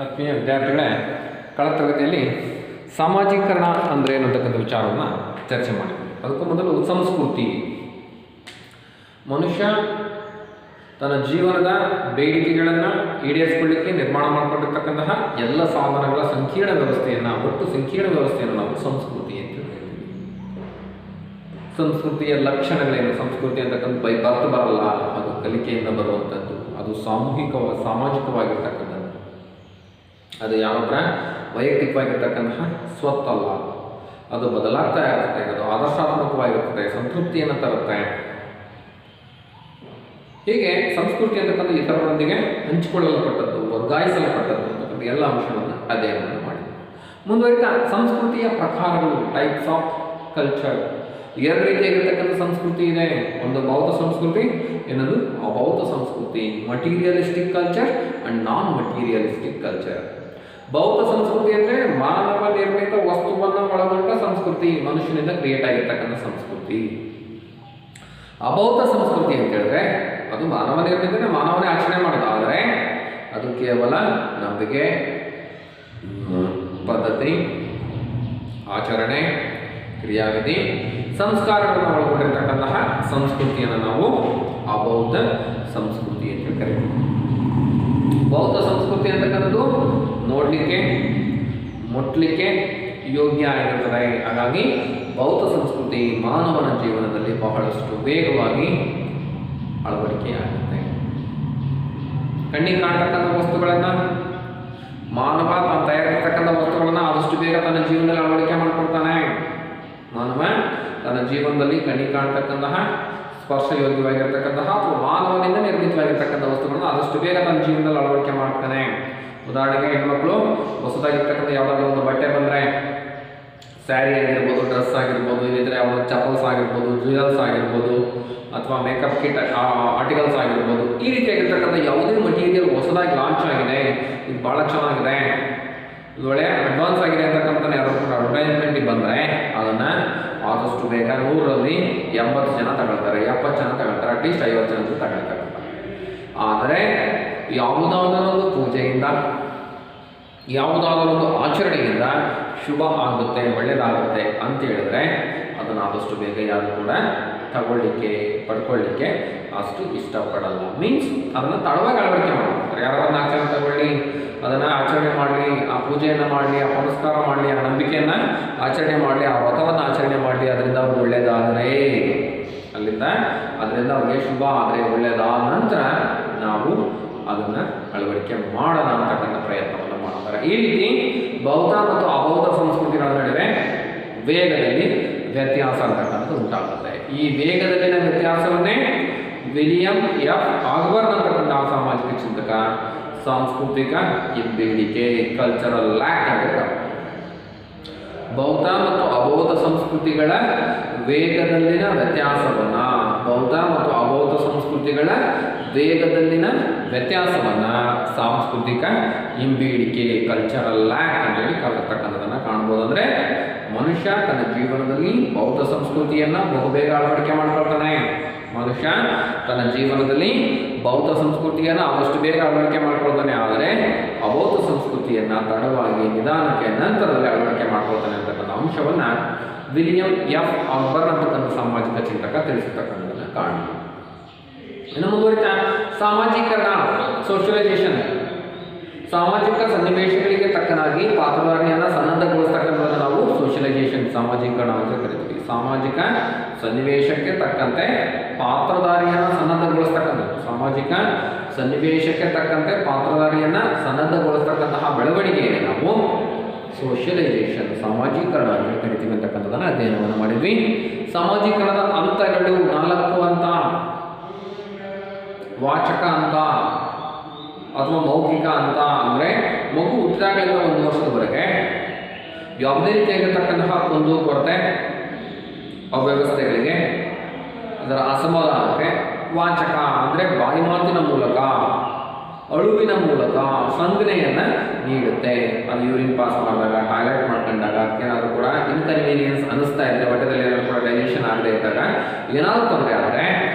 ಆತ್ಮೀಯ ವಿದ್ಯಾರ್ಥಿಗಳೇ, ಕಳೆದ ತರಗತಿಯಲ್ಲಿ ಸಾಮಾಜೀಕರಣ ಅಂದರೆ ಏನಂತಕ್ಕಂಥ ವಿಚಾರವನ್ನು ಚರ್ಚೆ ಮಾಡಿದ್ವಿ. ಅದಕ್ಕೂ ಮೊದಲು ಸಂಸ್ಕೃತಿ, ಮನುಷ್ಯ ತನ್ನ ಜೀವನದ ಬೇಡಿಕೆಗಳನ್ನು ಈಡೇರಿಸಿಕೊಳ್ಳಿಕ್ಕೆ ನಿರ್ಮಾಣ ಮಾಡಿಕೊಂಡಿರ್ತಕ್ಕಂತಹ ಎಲ್ಲ ಸಾಧನಗಳ ಸಂಕೀರ್ಣ ವ್ಯವಸ್ಥೆಯನ್ನು, ಒಟ್ಟು ಸಂಕೀರ್ಣ ವ್ಯವಸ್ಥೆಯನ್ನು ನಾವು ಸಂಸ್ಕೃತಿ ಅಂತ ಹೇಳ್ತೀವಿ. ಸಂಸ್ಕೃತಿಯ ಲಕ್ಷಣಗಳೇನು? ಸಂಸ್ಕೃತಿ ಅಂತಕ್ಕಂಥ ಬರ್ತು ಬರಲ್ಲ, ಅದು ಕಲಿಕೆಯಿಂದ ಬರುವಂಥದ್ದು, ಅದು ಸಾಮಾಜಿಕವಾಗಿರ್ತಕ್ಕಂಥದ್ದು, ಅದು ಯಾವತ್ತರ ವೈಯಕ್ತಿಕವಾಗಿರ್ತಕ್ಕಂತಹ ಸ್ವತ್ತಲ್ಲ, ಅದು ಬದಲಾಗ್ತಾ ಇರುತ್ತೆ, ಅದು ಆದರ್ಶಾತ್ಮಕವಾಗಿರ್ತದೆ, ಸಂತೃಪ್ತಿಯನ್ನು ತರುತ್ತೆ. ಹೀಗೆ ಸಂಸ್ಕೃತಿ ಅಂತಕ್ಕಂಥ ಇತರರೊಂದಿಗೆ ಹಂಚಿಕೊಳ್ಳಲ್ಪಟ್ಟದ್ದು, ವರ್ಗಾಯಿಸಲ್ಪಟ್ಟದ್ದು ಅಂತಕ್ಕಂಥ ಎಲ್ಲ ಅಂಶವನ್ನು ಅಧ್ಯಯನವನ್ನು ಮಾಡಿದೆ. ಮುಂದುವರಿತಾ ಸಂಸ್ಕೃತಿಯ ಪ್ರಕಾರಗಳು, ಟೈಪ್ಸ್ ಆಫ್ ಕಲ್ಚರ್, ಎರಡು ರೀತಿಯಾಗಿರ್ತಕ್ಕಂಥ ಸಂಸ್ಕೃತಿ ಇದೆ. ಒಂದು ಬೌದ್ಧ ಸಂಸ್ಕೃತಿ, ಇನ್ನೊಂದು ಅಬೌದ್ಧ ಸಂಸ್ಕೃತಿ. Materialistic culture and non materialistic culture. ಬೌದ್ಧ ಸಂಸ್ಕೃತಿ ಅಂದರೆ ಮಾನವ ನಿರ್ಮಿತ ವಸ್ತುವನ್ನು ಒಳಗೊಂಡ ಸಂಸ್ಕೃತಿ, ಮನುಷ್ಯನಿಂದ ಕ್ರಿಯೇಟ್ ಆಗಿರ್ತಕ್ಕಂಥ ಸಂಸ್ಕೃತಿ. ಅಬೌದ್ಧ ಸಂಸ್ಕೃತಿ ಅಂತ ಹೇಳಿದ್ರೆ ಅದು ಮಾನವ ನಿರ್ಮಿತನೇ, ಮಾನವನೇ ಆಚರಣೆ ಮಾಡೋದು, ಆದರೆ ಅದು ಕೇವಲ ನಂಬಿಕೆ, ಪದ್ಧತಿ, ಆಚರಣೆ, ಕ್ರಿಯಾವಿಧಿ, ಸಂಸ್ಕಾರಗಳನ್ನು ಒಳಗೊಂಡಿರ್ತಕ್ಕಂತಹ ಸಂಸ್ಕೃತಿಯನ್ನು ನಾವು ಅಬೌದ್ಧ ಸಂಸ್ಕೃತಿ ಅಂತ ಕರೀತೀವಿ. ಬೌದ್ಧ ಸಂಸ್ಕೃತಿ ಅಂತಕ್ಕಂಥದ್ದು ನೋಡಲಿಕ್ಕೆ, ಮುಟ್ಲಿಕ್ಕೆ ಯೋಗ್ಯ ಆಗಿರ್ತದೆ. ಹಾಗಾಗಿ ಬೌದ್ಧ ಸಂಸ್ಕೃತಿ ಮಾನವನ ಜೀವನದಲ್ಲಿ ಬಹಳಷ್ಟು ವೇಗವಾಗಿ ಅಳವಡಿಕೆಯಾಗುತ್ತೆ. ಕಣ್ಣಿಗೆ ಕಾಣ್ತಕ್ಕಂಥ ವಸ್ತುಗಳನ್ನು, ಮಾನವ ತಾನು ತಯಾರಿಸ್ತಕ್ಕಂಥ ವಸ್ತುಗಳನ್ನು ಆದಷ್ಟು ಬೇಗ ತನ್ನ ಜೀವನದಲ್ಲಿ ಅಳವಡಿಕೆ ಮಾಡಿಕೊಳ್ತಾನೆ. ಮಾನವ ತನ್ನ ಜೀವನದಲ್ಲಿ ಕಣ್ಣಿಗೆ ಕಾಣ್ತಕ್ಕಂತಹ ಸ್ಪರ್ಶಯೋಗ್ಯವಾಗಿರ್ತಕ್ಕಂತಹ ಅಥವಾ ಮಾನವನಿಂದ ನಿರ್ಮಿತವಾಗಿರ್ತಕ್ಕಂಥ ವಸ್ತುಗಳನ್ನು ಆದಷ್ಟು ಬೇಗ ತನ್ನ ಜೀವನದಲ್ಲಿ ಅಳವಡಿಕೆ ಮಾಡ್ತಾನೆ. ಉದಾಹರಣೆಗೆ ಹೆಣ್ಮಕ್ಳು ಹೊಸದಾಗಿರ್ತಕ್ಕಂಥ ಯಾವುದಾದ್ರೂ ಒಂದು ಬಟ್ಟೆ ಬಂದರೆ, ಸ್ಯಾರಿ ಆಗಿರ್ಬೋದು, ಡ್ರೆಸ್ ಆಗಿರ್ಬೋದು, ಇಲ್ಲಿದ್ರೆ ಯಾವುದೋ ಚಪ್ಪಲ್ಸ್ ಆಗಿರ್ಬೋದು, ಜ್ಯುವೆಲ್ಸ್ ಆಗಿರ್ಬೋದು, ಅಥವಾ ಮೇಕಪ್ ಕಿಟ್ ಆರ್ಟಿಕಲ್ಸ್ ಆಗಿರ್ಬೋದು, ಈ ರೀತಿಯಾಗಿರ್ತಕ್ಕಂಥ ಯಾವುದೇ ಮಟೀರಿಯಲ್ ಹೊಸದಾಗಿ ಲಾಂಚ್ ಆಗಿದೆ, ಇದು ಭಾಳ ಚೆನ್ನಾಗಿದೆ, ಇದು ಒಳ್ಳೆಯ ಅಡ್ವಾನ್ಸ್ ಆಗಿದೆ ಅಂತಕ್ಕಂಥ ಯಾರಾದ್ರೂ ಅಡ್ವರ್ಟೈಸ್ಮೆಂಟಿಗೆ ಬಂದರೆ ಅದನ್ನು ಆದಷ್ಟು ಬೇಗ 100ರಲ್ಲಿ 80 ಜನ ತಗೊಳ್ತಾರೆ, 70 ಜನ ತಗೊಳ್ತಾರೆ, ಅಟ್ಲೀಸ್ಟ್ 50 ಜನ ತಗೊಳ್ತಾರೆ. ಆದರೆ ಯಾವುದಾದರೊಂದು ಪೂಜೆಯಿಂದ, ಯಾವುದಾದರೊಂದು ಆಚರಣೆಯಿಂದ ಶುಭ ಆಗುತ್ತೆ, ಒಳ್ಳೆಯದಾಗುತ್ತೆ ಅಂತ ಹೇಳಿದ್ರೆ ಅದನ್ನು ಆದಷ್ಟು ಬೇಗ ಯಾರು ಕೂಡ ತಗೊಳ್ಳಿಕ್ಕೆ, ಪಡ್ಕೊಳ್ಳಿಕ್ಕೆ ಅಷ್ಟು ಇಷ್ಟಪಡಲ್ಲ. ಮೀನ್ಸ್ ಅದನ್ನು ತಡವಾಗಿ ಅಳವಡಿಕೆ ಮಾಡ್ತಾರೆ. ಯಾರನ್ನ ಆಚರಣೆ ತಗೊಳ್ಳಿ, ಅದನ್ನು ಆಚರಣೆ ಮಾಡಲಿ, ಆ ಪೂಜೆಯನ್ನು ಮಾಡಲಿ, ಆ ಪುನಸ್ಕಾರ ಮಾಡಲಿ, ಆ ನಂಬಿಕೆಯನ್ನು ಆಚರಣೆ ಮಾಡಲಿ, ಆ ವ್ರತವನ್ನು ಆಚರಣೆ ಮಾಡಲಿ, ಅದರಿಂದ ಅವ್ರು ಒಳ್ಳೆಯದಾದರೆ, ಅದರಿಂದ ಅವ್ರಿಗೆ ಶುಭ ಆದರೆ, ಒಳ್ಳೆಯದಾದ ನಂತರ ನಾವು ಅದನ್ನು ಅಳವಡಿಕೆ ಮಾಡೋಣ ಅಂತಕ್ಕಂಥ ಪ್ರಯತ್ನವನ್ನು ಮಾಡ್ತಾರೆ. ಈ ರೀತಿ ಬೌದ್ಧ ಮತ್ತು ಅಬೌದ್ಧ ಸಂಸ್ಕೃತಿಗಳ ನಡುವೆ ವೇಗದಲ್ಲಿ ವ್ಯತ್ಯಾಸ ಅಂತಕ್ಕಂಥದ್ದು ಉಂಟಾಗುತ್ತೆ. ಈ ವೇಗದಲ್ಲಿನ ವ್ಯತ್ಯಾಸವನ್ನೇ ವಿಲಿಯಂ ಎಫ್ ಆಗ್ಬರ್ನ್ ಅಂತಕ್ಕಂಥ ಸಾಮಾಜಿಕ ಚಿಂತಕ ಸಾಂಸ್ಕೃತಿಕ ಹಿಂಬೇಡಿಕೆ, ಕಲ್ಚರಲ್ ಲ್ಯಾಕ್ ಅಂತ. ಬೌದ್ಧ ಮತ್ತು ಅಬೌದ್ಧ ಸಂಸ್ಕೃತಿಗಳ ವೇಗದಲ್ಲಿನ ವ್ಯತ್ಯಾಸವನ್ನು, ಬೌದ್ಧ ಮತ್ತು ಅಬೌದ್ಧ ಸಂಸ್ಕೃತಿಗಳ ವೇಗದಲ್ಲಿನ ವ್ಯತ್ಯಾಸವನ್ನು ಸಾಂಸ್ಕೃತಿಕ ಹಿಂಬೇಡಿಕೆ, ಕಲ್ಚರಲ್ ಲ್ಯಾಕ್ ಅಂತೇಳಿ ಕರೆತಕ್ಕಂಥದ್ದನ್ನು ಕಾಣ್ಬೋದು. ಅಂದರೆ ಮನುಷ್ಯ ತನ್ನ ಜೀವನದಲ್ಲಿ ಬೌದ್ಧ ಸಂಸ್ಕೃತಿಯನ್ನು ಬಹುಬೇಗ ಅಳವಡಿಕೆ ಮಾಡ್ಕೊಳ್ತಾನೆ. ಮನುಷ್ಯ ತನ್ನ ಜೀವನದಲ್ಲಿ ಬೌದ್ಧ ಸಂಸ್ಕೃತಿಯನ್ನು ಆದಷ್ಟು ಬೇಗ ಅಳವಡಿಕೆ ಮಾಡ್ಕೊಳ್ತಾನೆ, ಆದರೆ ಅಬೌದ್ಧ ಸಂಸ್ಕೃತಿಯನ್ನು ತಡವಾಗಿ, ನಿಧಾನಕ್ಕೆ, ನಂತರದಲ್ಲಿ ಅಳವಡಿಕೆ ಮಾಡ್ಕೊಳ್ತಾನೆ ಅಂತಕ್ಕಂಥ ಅಂಶವನ್ನು ವಿಲಿಯಂ ಎಫ್ ಆಗ್ಬರ್ನ್ ಅಂತಕ್ಕಂಥ ಸಾಮಾಜಿಕ ಚಿಂತಕ ತಿಳಿಸತಕ್ಕಂಥದ್ದನ್ನು ಕಾಣ್ಬೋದು. ಇನ್ನು ಮುಂದುವರಿತಾ ಸಾಮಾಜೀಕರಣ, ಸೋಷಿಯಲೈಸೇಷನ್. ಸಾಮಾಜಿಕ ಸನ್ನಿವೇಶಗಳಿಗೆ ತಕ್ಕನಾಗಿ ಪಾತ್ರಧಾರಿಯನ್ನು ಸನ್ನದ್ಧಗೊಳಿಸ್ತಕ್ಕಂಥದ್ದನ್ನು ನಾವು ಸೋಷಿಯಲೈಸೇಷನ್, ಸಾಮಾಜೀಕರಣ ಅಂತ ಕರಿತೀವಿ. ಸಾಮಾಜಿಕ ಸನ್ನಿವೇಶಕ್ಕೆ ತಕ್ಕಂತೆ ಪಾತ್ರಧಾರಿಯನ್ನು ಸನ್ನದ್ಧಗೊಳಿಸ್ತಕ್ಕಂಥದ್ದು, ಸಾಮಾಜಿಕ ಸನ್ನಿವೇಶಕ್ಕೆ ತಕ್ಕಂತೆ ಪಾತ್ರಧಾರಿಯನ್ನು ಸನ್ನದ್ಧಗೊಳಿಸ್ತಕ್ಕಂತಹ ಬೆಳವಣಿಗೆಯನ್ನು ನಾವು ಸೋಷಿಯಲೈಸೇಷನ್, ಸಾಮಾಜೀಕರಣ ಅಂತ ಕರಿತೀವಿ ಅಂತಕ್ಕಂಥದ್ದನ್ನು ಅಧ್ಯಯನವನ್ನು ಮಾಡಿದ್ವಿ. ಸಾಮಾಜೀಕರಣದ ಹಂತಗಳು 4 ಹಂತ. ವಾಚಕ ಹಂತ ಅಥವಾ ಮೌಖಿಕ ಹಂತ ಅಂದರೆ ಮಗು ಹುಟ್ಟಿದಾಗಲಿಂದ 1 ವರ್ಷದವರೆಗೆ ಯಾವುದೇ ರೀತಿಯಾಗಿರ್ತಕ್ಕಂತಹ ಒಂದು ಕೊರತೆ, ಅವ್ಯವಸ್ಥೆಗಳಿಗೆ, ಅದರ ಅಸಮಾಧಾನಕ್ಕೆ ವಾಚಕ ಅಂದರೆ ಬಾಯಿ ಮಾತಿನ ಮೂಲಕ, ಅಳುವಿನ ಮೂಲಕ ಸಂಜ್ಞೆಯನ್ನು ನೀಡುತ್ತೆ. ಅದು ಯೂರಿನ್ ಪಾಸ್ ಮಾಡಿದಾಗ, ಟಾಯ್ಲೆಟ್ ಮಾಡ್ಕೊಂಡಾಗ, ಅದಕ್ಕೇನಾದರೂ ಕೂಡ ಇನ್ಕನ್ವೀನಿಯನ್ಸ್ ಅನ್ನಿಸ್ತಾ ಇದ್ದರೆ, ಹೊಟ್ಟೆದಲ್ಲಿ ಏನಾದರೂ ಕೂಡ ಡೈಜೆಷನ್ ಆಗದೆ ಇದ್ದಾಗ ಏನಾದರೂ ತೊಂದರೆ ಆದರೆ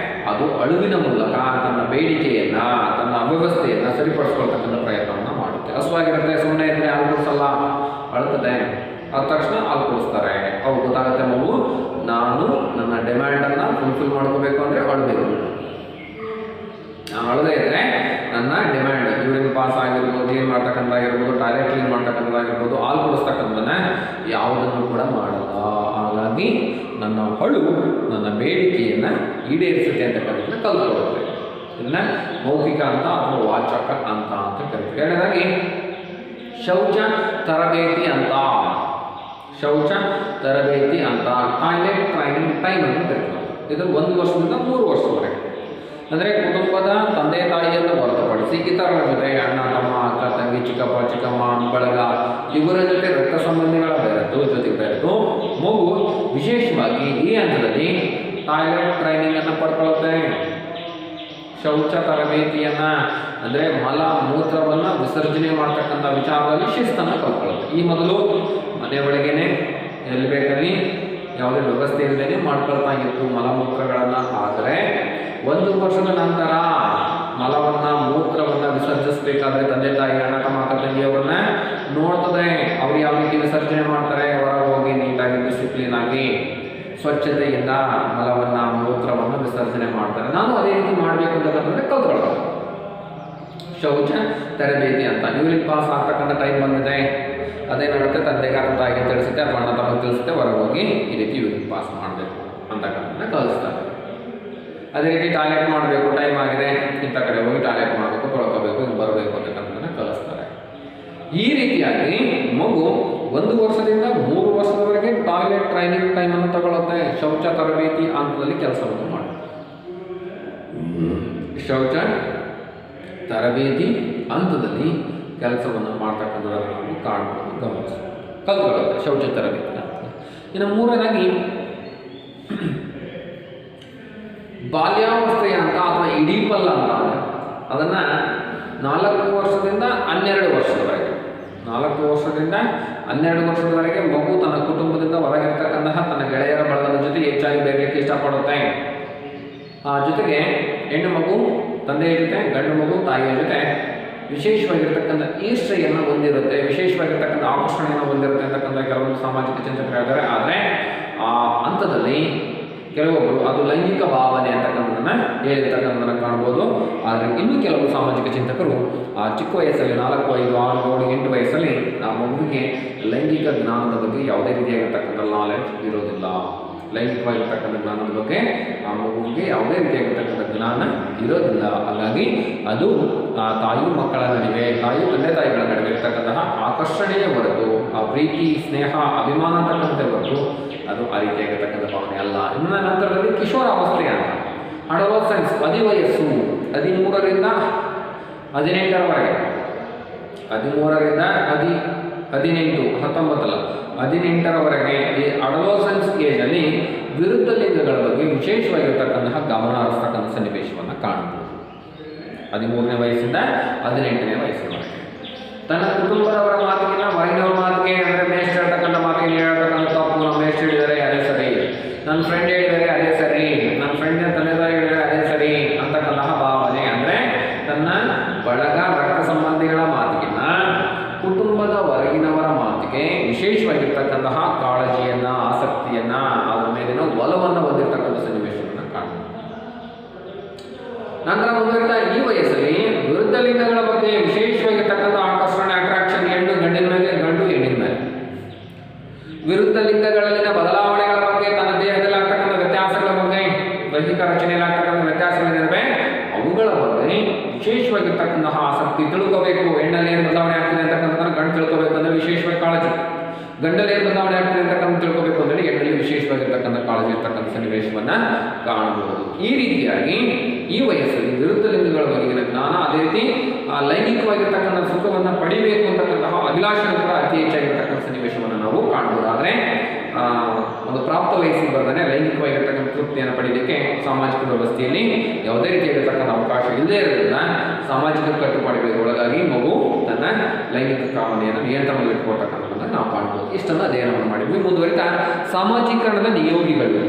ಅದು ಅಳುವಿನ ಮೂಲಕ ತನ್ನ ಬೇಡಿಕೆಯನ್ನು, ತನ್ನ ಅವ್ಯವಸ್ಥೆಯನ್ನು ಸರಿಪಡಿಸ್ಕೊಳ್ತಕ್ಕಂಥ ಪ್ರಯತ್ನವನ್ನು ಮಾಡುತ್ತೆ. ಮಾಡುತ್ತೆ. ಹಸುವಾಗಿರುತ್ತೆ, ಸುಮ್ಮನೆ ಇದ್ದರೆ ಹಾಲು ಕುಡಿಸಲ್ಲ, ಅಳ್ತದೆ, ಆದ ತಕ್ಷಣ ಹಾಲು ಕುಡಿಸ್ತಾರೆ. ಅವು ಗೊತ್ತಾಗುತ್ತೆ ಮಗು ನಾನು ನನ್ನ ಡಿಮ್ಯಾಂಡನ್ನು ಫುಲ್ಫಿಲ್ ಮಾಡ್ಕೋಬೇಕು ಅಂದರೆ ಅಳಬೇಕು. ನಾನು ಅಳದೇ ಇದ್ದರೆ ನನ್ನ ಡಿಮ್ಯಾಂಡ್ ಯೂರಿನ್ ಪಾಸ್ ಆಗಿರ್ಬೋದು, ಏನು ಮಾಡ್ತಕ್ಕಂಥದ್ದಾಗಿರ್ಬೋದು, ಟಾಯ್ಲೆಟ್ ಕ್ಲೀನ್ ಮಾಡ್ತಕ್ಕಂಥದ್ದಾಗಿರ್ಬೋದು, ಹಾಲು ಕುಡಿಸ್ತಕ್ಕಂಥದ್ದನ್ನು ಯಾವುದನ್ನು ಕೂಡ ಮಾಡಲ್ಲ. ಹಾಗಾಗಿ ನನ್ನ ಅಳು ನನ್ನ ಬೇಡಿಕೆಯನ್ನು ಈಡೇರಿಸುತ್ತೆ ಅಂತಕ್ಕಂಥದ್ದನ್ನು ಕಲ್ತ್ಕೊಳ್ಳುತ್ತೆ. ಇದನ್ನ ಮೌಖಿಕ ಅಂತ ಅಥವಾ ವಾಚಕ ಅಂತ ಕರಿತೀವಿ. ಎರಡನೇದಾಗಿ ಶೌಚ ತರಬೇತಿ ಅಂತ. ಶೌಚ ತರಬೇತಿ ಅಂತ ಟಾಯ್ಲೆಟ್ ಟ್ರೈನಿಂಗ್ ಟೈಮ್ ಅಂತ ಕರಿತೀವಿ. ಇದು 1 ವರ್ಷದಿಂದ 3 ವರ್ಷದವರೆಗೆ. ಅಂದರೆ ಕುಟುಂಬದ ತಂದೆ ತಾಯಿಯನ್ನು ಹೊರತುಪಡಿಸಿ ಇತರರ ಜೊತೆ ಅಣ್ಣ ತಮ್ಮ ಅಕ್ಕ ತಂಗಿ ಚಿಕ್ಕಪ್ಪ ಚಿಕ್ಕಮ್ಮ ಬಳಗ ಇವರ ಜೊತೆ ರಕ್ತ ಸಂಬಂಧಿಗಳ ಬೆರೆತು ಮಗು ವಿಶೇಷವಾಗಿ ಈ ಹಂತದಲ್ಲಿ ಟಾಯ್ಲೆಟ್ ಟ್ರೈನಿಂಗನ್ನು ಪಡ್ಕೊಳ್ಳುತ್ತೆ. ಶೌಚ ತರಬೇತಿಯನ್ನು ಅಂದರೆ ಮಲ ಮೂತ್ರವನ್ನು ವಿಸರ್ಜನೆ ಮಾಡ್ತಕ್ಕಂಥ ವಿಚಾರದಲ್ಲಿ ಶಿಸ್ತನ್ನು ಕಲ್ತ್ಕೊಳ್ಳುತ್ತೆ. ಈ ಮೊದಲು ಮನೆ ಒಳಗೇನೆ ಎಲ್ಲಿ ಬೇಕಲ್ಲಿ ಯಾವುದೇ ವ್ಯವಸ್ಥೆ ಇಲ್ಲದೇ ಮಾಡ್ಕೊಳ್ತಾ ಇತ್ತು ಮಲಮೂತ್ರಗಳನ್ನು. ಆದರೆ 1 ವರ್ಷದ ನಂತರ ಮಲವನ್ನು ಮೂತ್ರವನ್ನು ವಿಸರ್ಜಿಸಬೇಕಾದ್ರೆ ತಂದೆ ತಾಯಿ ಅಣ್ಣ ತಮ್ಮ ಅಕ್ಕ ತಂಗಿಯವರನ್ನ ನೋಡ್ತದೆ. ಅವ್ರು ಯಾವ ರೀತಿ ವಿಸರ್ಜನೆ ಮಾಡ್ತಾರೆ, ಹೊರಗೆ ಹೋಗಿ ನೀಟಾಗಿ ಡಿಸಿಪ್ಲಿನ್ ಆಗಿ ಸ್ವಚ್ಛತೆಯಿಂದ ಮಲವನ್ನು ಮೂತ್ರವನ್ನು ವಿಸರ್ಜನೆ ಮಾಡ್ತಾರೆ. ನಾನು ಅದೇ ರೀತಿ ಮಾಡಬೇಕು ಅಂತಕ್ಕಂಥದ್ದು ಕಲ್ತ್ಕೊಳ್ಳೋದು ಶೌಚ ತರಬೇತಿ ಅಂತ. ಯೂರಿನ್ ಪಾಸ್ ಆಗ್ತಕ್ಕಂಥ ಟೈಮ್ ಬಂದಿದೆ, ಅದೇನಾಗುತ್ತೆ ತಂದೆಗೆ ಅರ್ಥ ತಾಯಿಗೆ ತಿಳಿಸುತ್ತೆ ಅಥವಾ ಅಣ್ಣ ತಮಗೆ ತಿಳಿಸುತ್ತೆ, ಹೊರಗೆ ಹೋಗಿ ಈ ರೀತಿ ಯೂರಿನ್ ಪಾಸ್ ಮಾಡಬೇಕು ಅಂತಕ್ಕಂಥದ್ದನ್ನ ಕಲಿಸ್ತಾರೆ. ಅದೇ ರೀತಿ ಟಾಯ್ಲೆಟ್ ಮಾಡಬೇಕು, ಟೈಮ್ ಆಗಿದೆ, ಇಂಥ ಕಡೆ ಹೋಗಿ ಟಾಯ್ಲೆಟ್ ಮಾಡಬೇಕು, ತೊಳ್ಕೋಬೇಕು, ಹಿಂಗೆ ಬರಬೇಕು ಅಂತಕ್ಕಂಥದ್ದನ್ನ ಕಲಿಸ್ತಾರೆ. ಈ ರೀತಿಯಾಗಿ ಮಗು 1 ವರ್ಷದಿಂದ 3 ವರ್ಷದವರೆಗೆ ಟಾಯ್ಲೆಟ್ ಟ್ರೈನಿಂಗ್ ಟೈಮನ್ನು ತಗೊಳ್ಳುತ್ತೆ. ಶೌಚ ತರಬೇತಿ ಹಂತದಲ್ಲಿ ಕೆಲಸವನ್ನು ಮಾಡುತ್ತೆ. ಶೌಚ ತರಬೇತಿ ಹಂತದಲ್ಲಿ ಕೆಲಸವನ್ನು ಮಾಡ್ತಕ್ಕಂಥದ್ದನ್ನು ನಾವು ಕಾಣ್ಬೋದು, ಗಮನಿಸ್ಬೋದು, ಕಲ್ತ್ಕೊಳ್ಳುತ್ತೆ ಶೌಚ ತರಬೇತಿ. ಇನ್ನು 3ನೇದಾಗಿ ಬಾಲ್ಯಾವಸ್ಥೆಯ ಅಂತ ಅಥವಾ ಇಡೀಪಲ್ಲ ಅಂತ. ಅದನ್ನು 4 ವರ್ಷದಿಂದ 12 ವರ್ಷದವರೆಗೆ 4 ವರ್ಷದಿಂದ 12 ವರ್ಷದವರೆಗೆ ಮಗು ತನ್ನ ಕುಟುಂಬದಿಂದ ಹೊರಗಿರ್ತಕ್ಕಂತಹ ತನ್ನ ಗೆಳೆಯರ ಬಳಗದ ಜೊತೆ ಹೆಚ್ಚಾಗಿ ಬೆರೆಯಲಿಕ್ಕೆ ಇಷ್ಟಪಡುತ್ತೆ. ಜೊತೆಗೆ ಹೆಣ್ಣು ಮಗು ತಂದೆಯ ಜೊತೆ, ಗಂಡು ಮಗು ತಾಯಿಯ ಜೊತೆ ವಿಶೇಷವಾಗಿರ್ತಕ್ಕಂಥ ಈರ್ಷೆಯನ್ನು ಹೊಂದಿರುತ್ತೆ, ವಿಶೇಷವಾಗಿರ್ತಕ್ಕಂಥ ಆಕರ್ಷಣೆಯನ್ನು ಹೊಂದಿರುತ್ತೆ ಅಂತಕ್ಕಂಥ ಕೆಲವೊಂದು ಸಾಮಾಜಿಕ ಚಿಂತಕರು ಹೇಳ್ತಾರೆ. ಆದರೆ ಆ ಹಂತದಲ್ಲಿ ಕೆಲವೊಬ್ಬರು ಅದು ಲೈಂಗಿಕ ಭಾವನೆ ಅಂತಕ್ಕಂಥದ್ದನ್ನು ಹೇಳಿರ್ತಕ್ಕಂಥದ್ದನ್ನು ಕಾಣ್ಬೋದು. ಆದರೆ ಇನ್ನೂ ಕೆಲವು ಸಾಮಾಜಿಕ ಚಿಂತಕರು ಆ ಚಿಕ್ಕ ವಯಸ್ಸಲ್ಲಿ 4, 5, 6, 7, 8 ವಯಸ್ಸಲ್ಲಿ ಆ ಮಗುವಿಗೆ ಲೈಂಗಿಕ ಜ್ಞಾನದ ಬಗ್ಗೆ ಯಾವುದೇ ರೀತಿಯಾಗಿರ್ತಕ್ಕಂಥ ನಾಲೆಡ್ಜ್ ಇರೋದಿಲ್ಲ. ಲೈಂಗಿಕವಾಗಿರ್ತಕ್ಕಂಥ ಜ್ಞಾನದ ಬಗ್ಗೆ ಆ ಮಗುವಿಗೆ ಯಾವುದೇ ರೀತಿಯಾಗಿರ್ತಕ್ಕಂಥ ಜ್ಞಾನ ಇರೋದಿಲ್ಲ. ಹಾಗಾಗಿ ಅದು ಆ ತಾಯಿ ಮಕ್ಕಳ ನಡುವೆ, ತಾಯಿ ತಂದೆ ತಾಯಿಗಳ ನಡುವೆ ಇರ್ತಕ್ಕಂತಹ ಆಕರ್ಷಣೆಯ ಹೊರತು, ಆ ಪ್ರೀತಿ ಸ್ನೇಹ ಅಭಿಮಾನ ಅಂತಕ್ಕಂಥ ಹೊರತು ಅದು ಆ ರೀತಿಯಾಗಿರ್ತಕ್ಕಂಥ ಭಾವನೆ ಅಲ್ಲ. ಇನ್ನು ನಂತರದಲ್ಲಿ ಕಿಶೋರಾವಸ್ಥೆ ಅಂತ ಅಡೋಲಸೆನ್ಸ್, ಹದಿವಯಸ್ಸು 13ರಿಂದ 18ರವರೆಗೆ, 13ರಿಂದ 18, 19 ಅಲ್ಲ 18ರವರೆಗೆ ಈ ಅಡೋಲಸೆನ್ಸ್ ಏಜಲ್ಲಿ ವಿರುದ್ಧ ಲಿಂಗಗಳ ಬಗ್ಗೆ ವಿಶೇಷವಾಗಿರ್ತಕ್ಕಂತಹ ಗಮನ ಹರಿಸ್ತಕ್ಕಂಥ ಸನ್ನಿವೇಶವನ್ನು ಕಾಣಬಹುದು. 13ನೇ ವಯಸ್ಸಿಂದ 18ನೇ ವಯಸ್ಸಿನವರೆಗೆ ತನ್ನ ಕುಟುಂಬದವರ ಮಾತಿಗಿನ ಹೊರಗಿನವರ ಮಾತಿಗೆ, ಅಂದರೆ ಮೇಷ್ಟ್ರು ಹೇಳ್ತಕ್ಕಂಥ ಮಾತಿಗೆ ಹೇಳ್ತಕ್ಕಂಥ ತಪ್ಪು, ನಮ್ಮ ಮೇಷ್ಟ್ರು ಹೇಳಿದರೆ ಅದೇ ಸರಿ, ನನ್ನ ಫ್ರೆಂಡ್ ಹೇಳಿದರೆ ಅದೇ ಸರಿ, ನನ್ನ ಫ್ರೆಂಡಿನ ತಂದೆ ತಾಯಿ ಹೇಳಿದರೆ ಅದೇ ಸರಿ ಅಂತಕ್ಕಂತಹ ಭಾವನೆ. ಅಂದರೆ ತನ್ನ ಬಳಗ ರಕ್ತ ಸಂಬಂಧಿಗಳ ಮಾತಿಗಿನ ಕುಟುಂಬದ ಹೊರಗಿನವರ ಮಾತಿಗೆ ವಿಶೇಷವಾಗಿರ್ತಕ್ಕಂತಹ ಕಾಳಜಿಯನ್ನು, ಆಸಕ್ತಿಯನ್ನು, ಅದರ ಮೇಲಿನ ಒಲವನ್ನು ಹೊಂದಿರತಕ್ಕಂಥ ಸನ್ನಿವೇಶವನ್ನು ಕಾಣಬಹುದು. ನಂತರ ಮುಂದುವರಿತಾ ಈ ವಯಸ್ಸಲ್ಲಿ ವಿರುದ್ಧ ಲಿಂಗಗಳ ಬಗ್ಗೆ ವಿಶೇಷವಾಗಿರ್ತಕ್ಕಂಥ ಆಕರ್ಷಣೆ, ಅಟ್ರಾಕ್ಷನ್, ಹೆಣ್ಣು ಗಂಡಿನ ಮೇಲೆ, ಗಂಡು ಹೆಣ್ಣಿನ ಮೇಲೆ, ವಿರುದ್ಧ ಲಿಂಗಗಳಲ್ಲಿನ ಬದಲಾವಣೆಗಳ ಬಗ್ಗೆ, ತನ್ನ ದೇಹದಲ್ಲಿ ಆಗ್ತಕ್ಕಂಥ ವ್ಯತ್ಯಾಸಗಳ ಬಗ್ಗೆ, ದೈಹಿಕ ರಚನೆಯಲ್ಲಿ ಆಗ್ತಕ್ಕಂಥ ವ್ಯತ್ಯಾಸಗಳಿವೆ ಅವುಗಳ ಬಗ್ಗೆ ವಿಶೇಷವಾಗಿರ್ತಕ್ಕಂತಹ ಆಸಕ್ತಿ, ತಿಳ್ಕೋಬೇಕು. ಹೆಣ್ಣಲ್ಲಿ ಏನು ಬದಲಾವಣೆ ಆಗ್ತಿದೆ ಅಂತಕ್ಕಂಥದ್ದನ್ನು ಗಂಡು ತಿಳ್ಕೋಬೇಕು ಅಂದರೆ ವಿಶೇಷವಾಗಿ ಕಾಳಜಿ, ಗಂಡಲ್ಲಿ ಏನು ಬದಲಾವಣೆ ಆಗ್ತಿದೆ ಅಂತಕ್ಕಂಥ ತಿಳ್ಕೋಬೇಕು ಅಂದರೆ ಹೆಣ್ಣಲ್ಲಿ ವಿಶೇಷವಾಗಿರ್ತಕ್ಕಂಥ ಕಾಳಜಿ ಇರ್ತಕ್ಕಂಥ ಸನ್ನಿವೇಶವನ್ನು ಕಾಣಬಹುದು. ಈ ರೀತಿಯಾಗಿ ಈ ವಯಸ್ಸಲ್ಲಿ ವಿರುದ್ಧ ಲಿಂಗಗಳ ಬಗೆಗಿನ ಜ್ಞಾನ, ಅದೇ ರೀತಿ ಲೈಂಗಿಕವಾಗಿರ್ತಕ್ಕಂಥ ಸುಖವನ್ನು ಪಡಿಬೇಕು ಅಂತಕ್ಕಂತಹ ಅಭಿಲಾಷೆಗಳು ಕೂಡ ಅತಿ ಹೆಚ್ಚಾಗಿರ್ತಕ್ಕಂಥ ಸನ್ನಿವೇಶವನ್ನು ನಾವು ಕಾಣಬಹುದು. ಆದರೆ ಒಂದು ಪ್ರಾಪ್ತ ವಯಸ್ಸಿಗೆ ಬರ್ತಾನೆ ಲೈಂಗಿಕವಾಗಿರ್ತಕ್ಕಂಥ ತೃಪ್ತಿಯನ್ನು ಪಡೆಯಲಿಕ್ಕೆ ಸಾಮಾಜಿಕ ವ್ಯವಸ್ಥೆಯಲ್ಲಿ ಯಾವುದೇ ರೀತಿಯಾಗಿರ್ತಕ್ಕಂಥ ಅವಕಾಶ ಇಲ್ಲದೇ ಇರೋದ್ರಿಂದ ಸಾಮಾಜಿಕ ಕಟ್ಟುಪಾಡುಗಳಿಗೆ ಒಳಗಾಗಿ ಮಗು ತನ್ನ ಲೈಂಗಿಕ ಕಾಮನೆಯನ್ನು ನಿಯಂತ್ರಣದಲ್ಲಿ ಇಟ್ಕೊಳ್ತಕ್ಕಂಥದ್ದನ್ನು ನಾವು ಕಾಣ್ಬೋದು. ಇಷ್ಟನ್ನು ಅಧ್ಯಯನವನ್ನು ಮಾಡಿದ್ವಿ. ಮುಂದುವರಿತಾ ಸಾಮಾಜೀಕರಣದ ನಿಯೋಗಿಗಳು.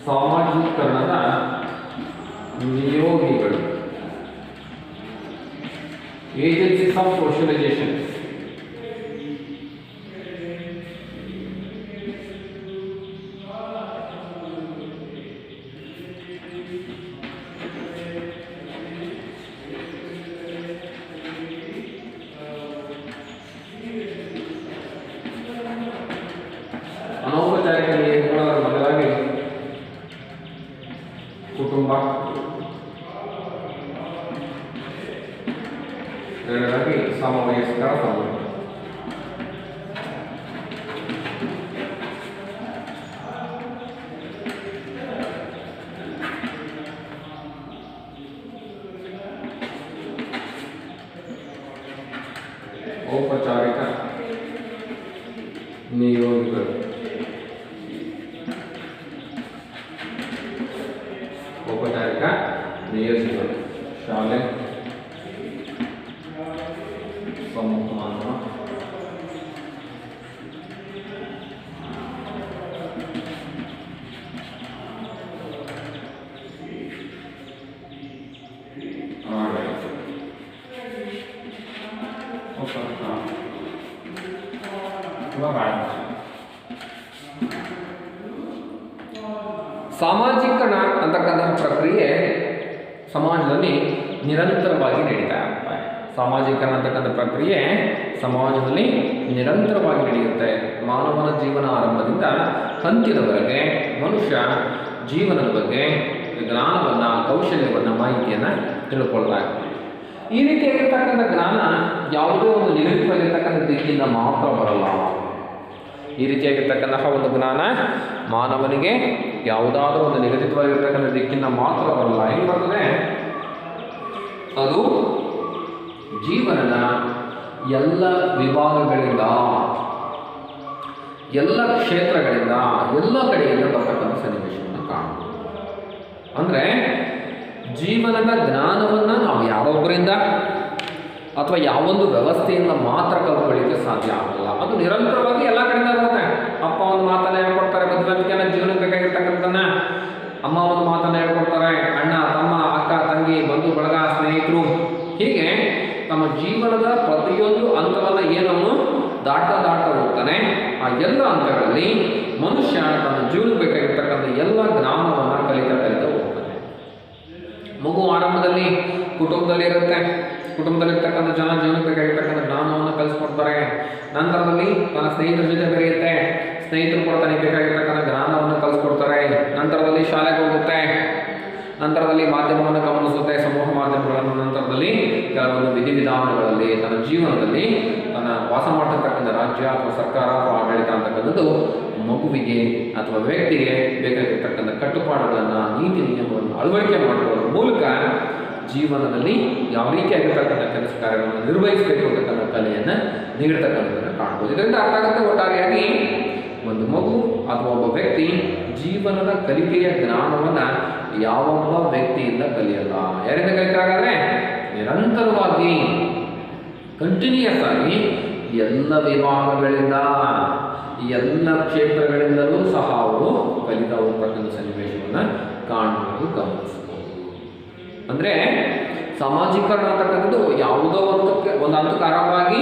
ಸಾಮಾಜೀಕರಣದ ನಿಯೋಗಿಗಳು, ಏಜೆನ್ಸೀಸ್ ಆಫ್ ಸೋಷಿಯಲೈಸೇಷನ್. ಅನೌಪಚಾರಿಕ ನಿಯೋಗಿಗಳ ಮೊದಲಾಗಿ ಕುಟುಂಬ, ಎರಡರಾಗಿ ಸಮವಯಸ್ಕರ ಸಮೂಹ. ಔಪಚಾರಿಕ ನಿಯೋಗಿಗಳು, ಔಪಚಾರಿಕ ನಿಯೋಗಿಗಳು ಶಾಲೆ, ಸಮೂಹ ಮಾನವ, ಆಡಳಿತ, ಸಾಮಾಜಿಕರಣ ಅಂತಕ್ಕಂತಹ ಪ್ರಕ್ರಿಯೆ ಸಮಾಜದಲ್ಲಿ ನಿರಂತರವಾಗಿ ನಡೀತಾ ಇರುತ್ತೆ. ಸಾಮಾಜಿಕರಣ ಅಂತಕ್ಕಂಥ ಪ್ರಕ್ರಿಯೆ ಸಮಾಜದಲ್ಲಿ ನಿರಂತರವಾಗಿ ನಡೆಯುತ್ತೆ. ಮಾನವನ ಜೀವನ ಆರಂಭದಿಂದ ಅಂತ್ಯದವರೆಗೆ ಮನುಷ್ಯ ಜೀವನದ ಬಗ್ಗೆ ಜ್ಞಾನವನ್ನು, ಕೌಶಲ್ಯವನ್ನು, ಮಾಹಿತಿಯನ್ನು ತಿಳ್ಕೊಳ್ತಾರೆ. ಈ ರೀತಿಯಾಗಿರ್ತಕ್ಕಂಥ ಜ್ಞಾನ ಯಾವುದೋ ಒಂದು ನಿಗದಿತವಾಗಿರ್ತಕ್ಕಂಥ ದಿಕ್ಕಿಂದ ಮಾತ್ರ ಬರಲ್ಲ. ಈ ರೀತಿಯಾಗಿರ್ತಕ್ಕಂತಹ ಒಂದು ಜ್ಞಾನ ಮಾನವನಿಗೆ ಯಾವುದಾದ್ರೂ ಒಂದು ನಿಗದಿತವಾಗಿರ್ತಕ್ಕಂಥ ದಿಕ್ಕಿಂದ ಮಾತ್ರ ಬರಲ್ಲ. ಏನು ಬರ್ತದೆ? ಅದು ಜೀವನದ ಎಲ್ಲ ವಿಭಾಗಗಳಿಂದ, ಎಲ್ಲ ಕ್ಷೇತ್ರಗಳಿಂದ, ಎಲ್ಲ ಕಡೆಯಿಂದ ಬರ್ತಕ್ಕಂಥ ಸನ್ನಿವೇಶವನ್ನು ಕಾಣಬಹುದು. ಅಂದರೆ ಜೀವನದ ಜ್ಞಾನವನ್ನು ನಾವು ಯಾರೊಬ್ಬರಿಂದ ಅಥವಾ ಯಾವೊಂದು ವ್ಯವಸ್ಥೆಯಿಂದ ಮಾತ್ರ ಕಲ್ತ್ಕೊಳ್ಳಿಕ್ಕೆ ಸಾಧ್ಯ ಆಗಲ್ಲ. ಅದು ನಿರಂತರವಾಗಿ ಎಲ್ಲ ಕಡೆಯಿಂದ ಬರುತ್ತೆ. ಅಪ್ಪ ಒಂದು ಮಾತನ್ನು ಹೇಳ್ಕೊಡ್ತಾರೆ, ಬುದ್ಧಿವಂತಿಕೆಯನ್ನು ಜೀವನಕ್ಕೆ ಬೇಕಾಗಿರ್ತಕ್ಕಂಥದ್ದನ್ನು. ಅಮ್ಮ ಒಂದು ಮಾತನ್ನು ಹೇಳ್ಕೊಡ್ತಾರೆ, ಅಣ್ಣ, ತಮ್ಮ, ಅಕ್ಕ, ತಂಗಿ, ಬಂಧು ಬಳಗ, ಸ್ನೇಹಿತರು, ಹೀಗೆ ನಮ್ಮ ಜೀವನದ ಪ್ರತಿಯೊಂದು ಹಂತವನ್ನು ಏನನ್ನು ದಾಟ್ತಾ ಹೋಗ್ತಾನೆ. ಆ ಎಲ್ಲ ಹಂತಗಳಲ್ಲಿ ಮನುಷ್ಯ ತನ್ನ ಜೀವನಕ್ಕೆ ಬೇಕಾಗಿರ್ತಕ್ಕಂಥ ಎಲ್ಲ ಜ್ಞಾನವನ್ನು ಕಲಿತಾ ಹೋಗ್ತಾನೆ. ಮಗು ಆರಂಭದಲ್ಲಿ ಕುಟುಂಬದಲ್ಲಿರುತ್ತೆ. ಕುಟುಂಬದಲ್ಲಿರ್ತಕ್ಕಂಥ ಜನ ಜೀವನಕ್ಕೆ ಬೇಕಾಗಿರ್ತಕ್ಕಂಥ ಜ್ಞಾನವನ್ನು ಕಲಿಸ್ಕೊಡ್ತಾರೆ. ನಂತರದಲ್ಲಿ ತನ್ನ ಸ್ನೇಹಿತರ ಜೊತೆ ಬೆರೆಯುತ್ತೆ. ಸ್ನೇಹಿತರು ಕೂಡ ತನಗೆ ಬೇಕಾಗಿರ್ತಕ್ಕಂಥ ಜ್ಞಾನವನ್ನು ಕಲಿಸ್ಕೊಡ್ತಾರೆ. ನಂತರದಲ್ಲಿ ಶಾಲೆಗೆ ಹೋಗುತ್ತೆ. ನಂತರದಲ್ಲಿ ಮಾಧ್ಯಮವನ್ನು ಗಮನಿಸುತ್ತೆ, ಸಮೂಹ ಮಾಧ್ಯಮಗಳನ್ನು. ನಂತರದಲ್ಲಿ ಕೆಲವೊಂದು ವಿಧಿವಿಧಾನಗಳಲ್ಲಿ ತನ್ನ ಜೀವನದಲ್ಲಿ ತನ್ನ ವಾಸ ಮಾಡ್ತಿರ್ತಕ್ಕಂಥ ರಾಜ್ಯ ಅಥವಾ ಸರ್ಕಾರ ಅಥವಾ ಆಡಳಿತ ಅಂತಕ್ಕಂಥದ್ದು ಮಗುವಿಗೆ ಅಥವಾ ವ್ಯಕ್ತಿಗೆ ಬೇಕಾಗಿರ್ತಕ್ಕಂಥ ಕಟ್ಟುಪಾಡುಗಳನ್ನು, ನೀತಿ ನಿಯಮಗಳನ್ನು ಅಳವಡಿಕೆ ಮಾಡುವುದರ ಮೂಲಕ ಜೀವನದಲ್ಲಿ ಯಾವ ರೀತಿಯಾಗಿರ್ತಕ್ಕಂಥ ಕೆಲಸ ಕಾರ್ಯಗಳನ್ನು ನಿರ್ವಹಿಸಬೇಕು ಅಂತಕ್ಕಂಥ ಕಲೆಯನ್ನು ನೀಡ್ತಕ್ಕಂಥದ್ದನ್ನು ಕಾಣ್ಬೋದು. ಇದರಿಂದ ಅರ್ಥ ಆಗುತ್ತೆ, ಒಟ್ಟಾರೆಯಾಗಿ ಒಂದು ಮಗು ಅಥವಾ ಒಬ್ಬ ವ್ಯಕ್ತಿ ಜೀವನದ ಕಲಿಕೆಯ ಜ್ಞಾನವನ್ನು ಯಾವೊಬ್ಬ ವ್ಯಕ್ತಿಯಿಂದ ಕಲಿಯಲ್ಲ. ಯಾರಿಂದ ಕಲಿತಾಗಾದ್ರೆ ನಿರಂತರವಾಗಿ, ಕಂಟಿನ್ಯೂಯಸ್ ಆಗಿ ಎಲ್ಲ ವಿಭಾಗಗಳಿಂದ, ಎಲ್ಲ ಕ್ಷೇತ್ರಗಳಿಂದಲೂ ಸಹ ಅವರು ಕಲಿತಾ ಹೋಗ್ತಕ್ಕಂಥ ಸನ್ನಿವೇಶವನ್ನು ಕಾಣ್ಬೋದು, ಗಮನಿಸ್ಬೋದು. ಅಂದರೆ ಸಾಮಾಜಿಕರಣ ಅಂತಕ್ಕಂಥದ್ದು ಯಾವುದೋ ಒಂದು ಹಂತಕ್ಕೆ ಆರಂಭವಾಗಿ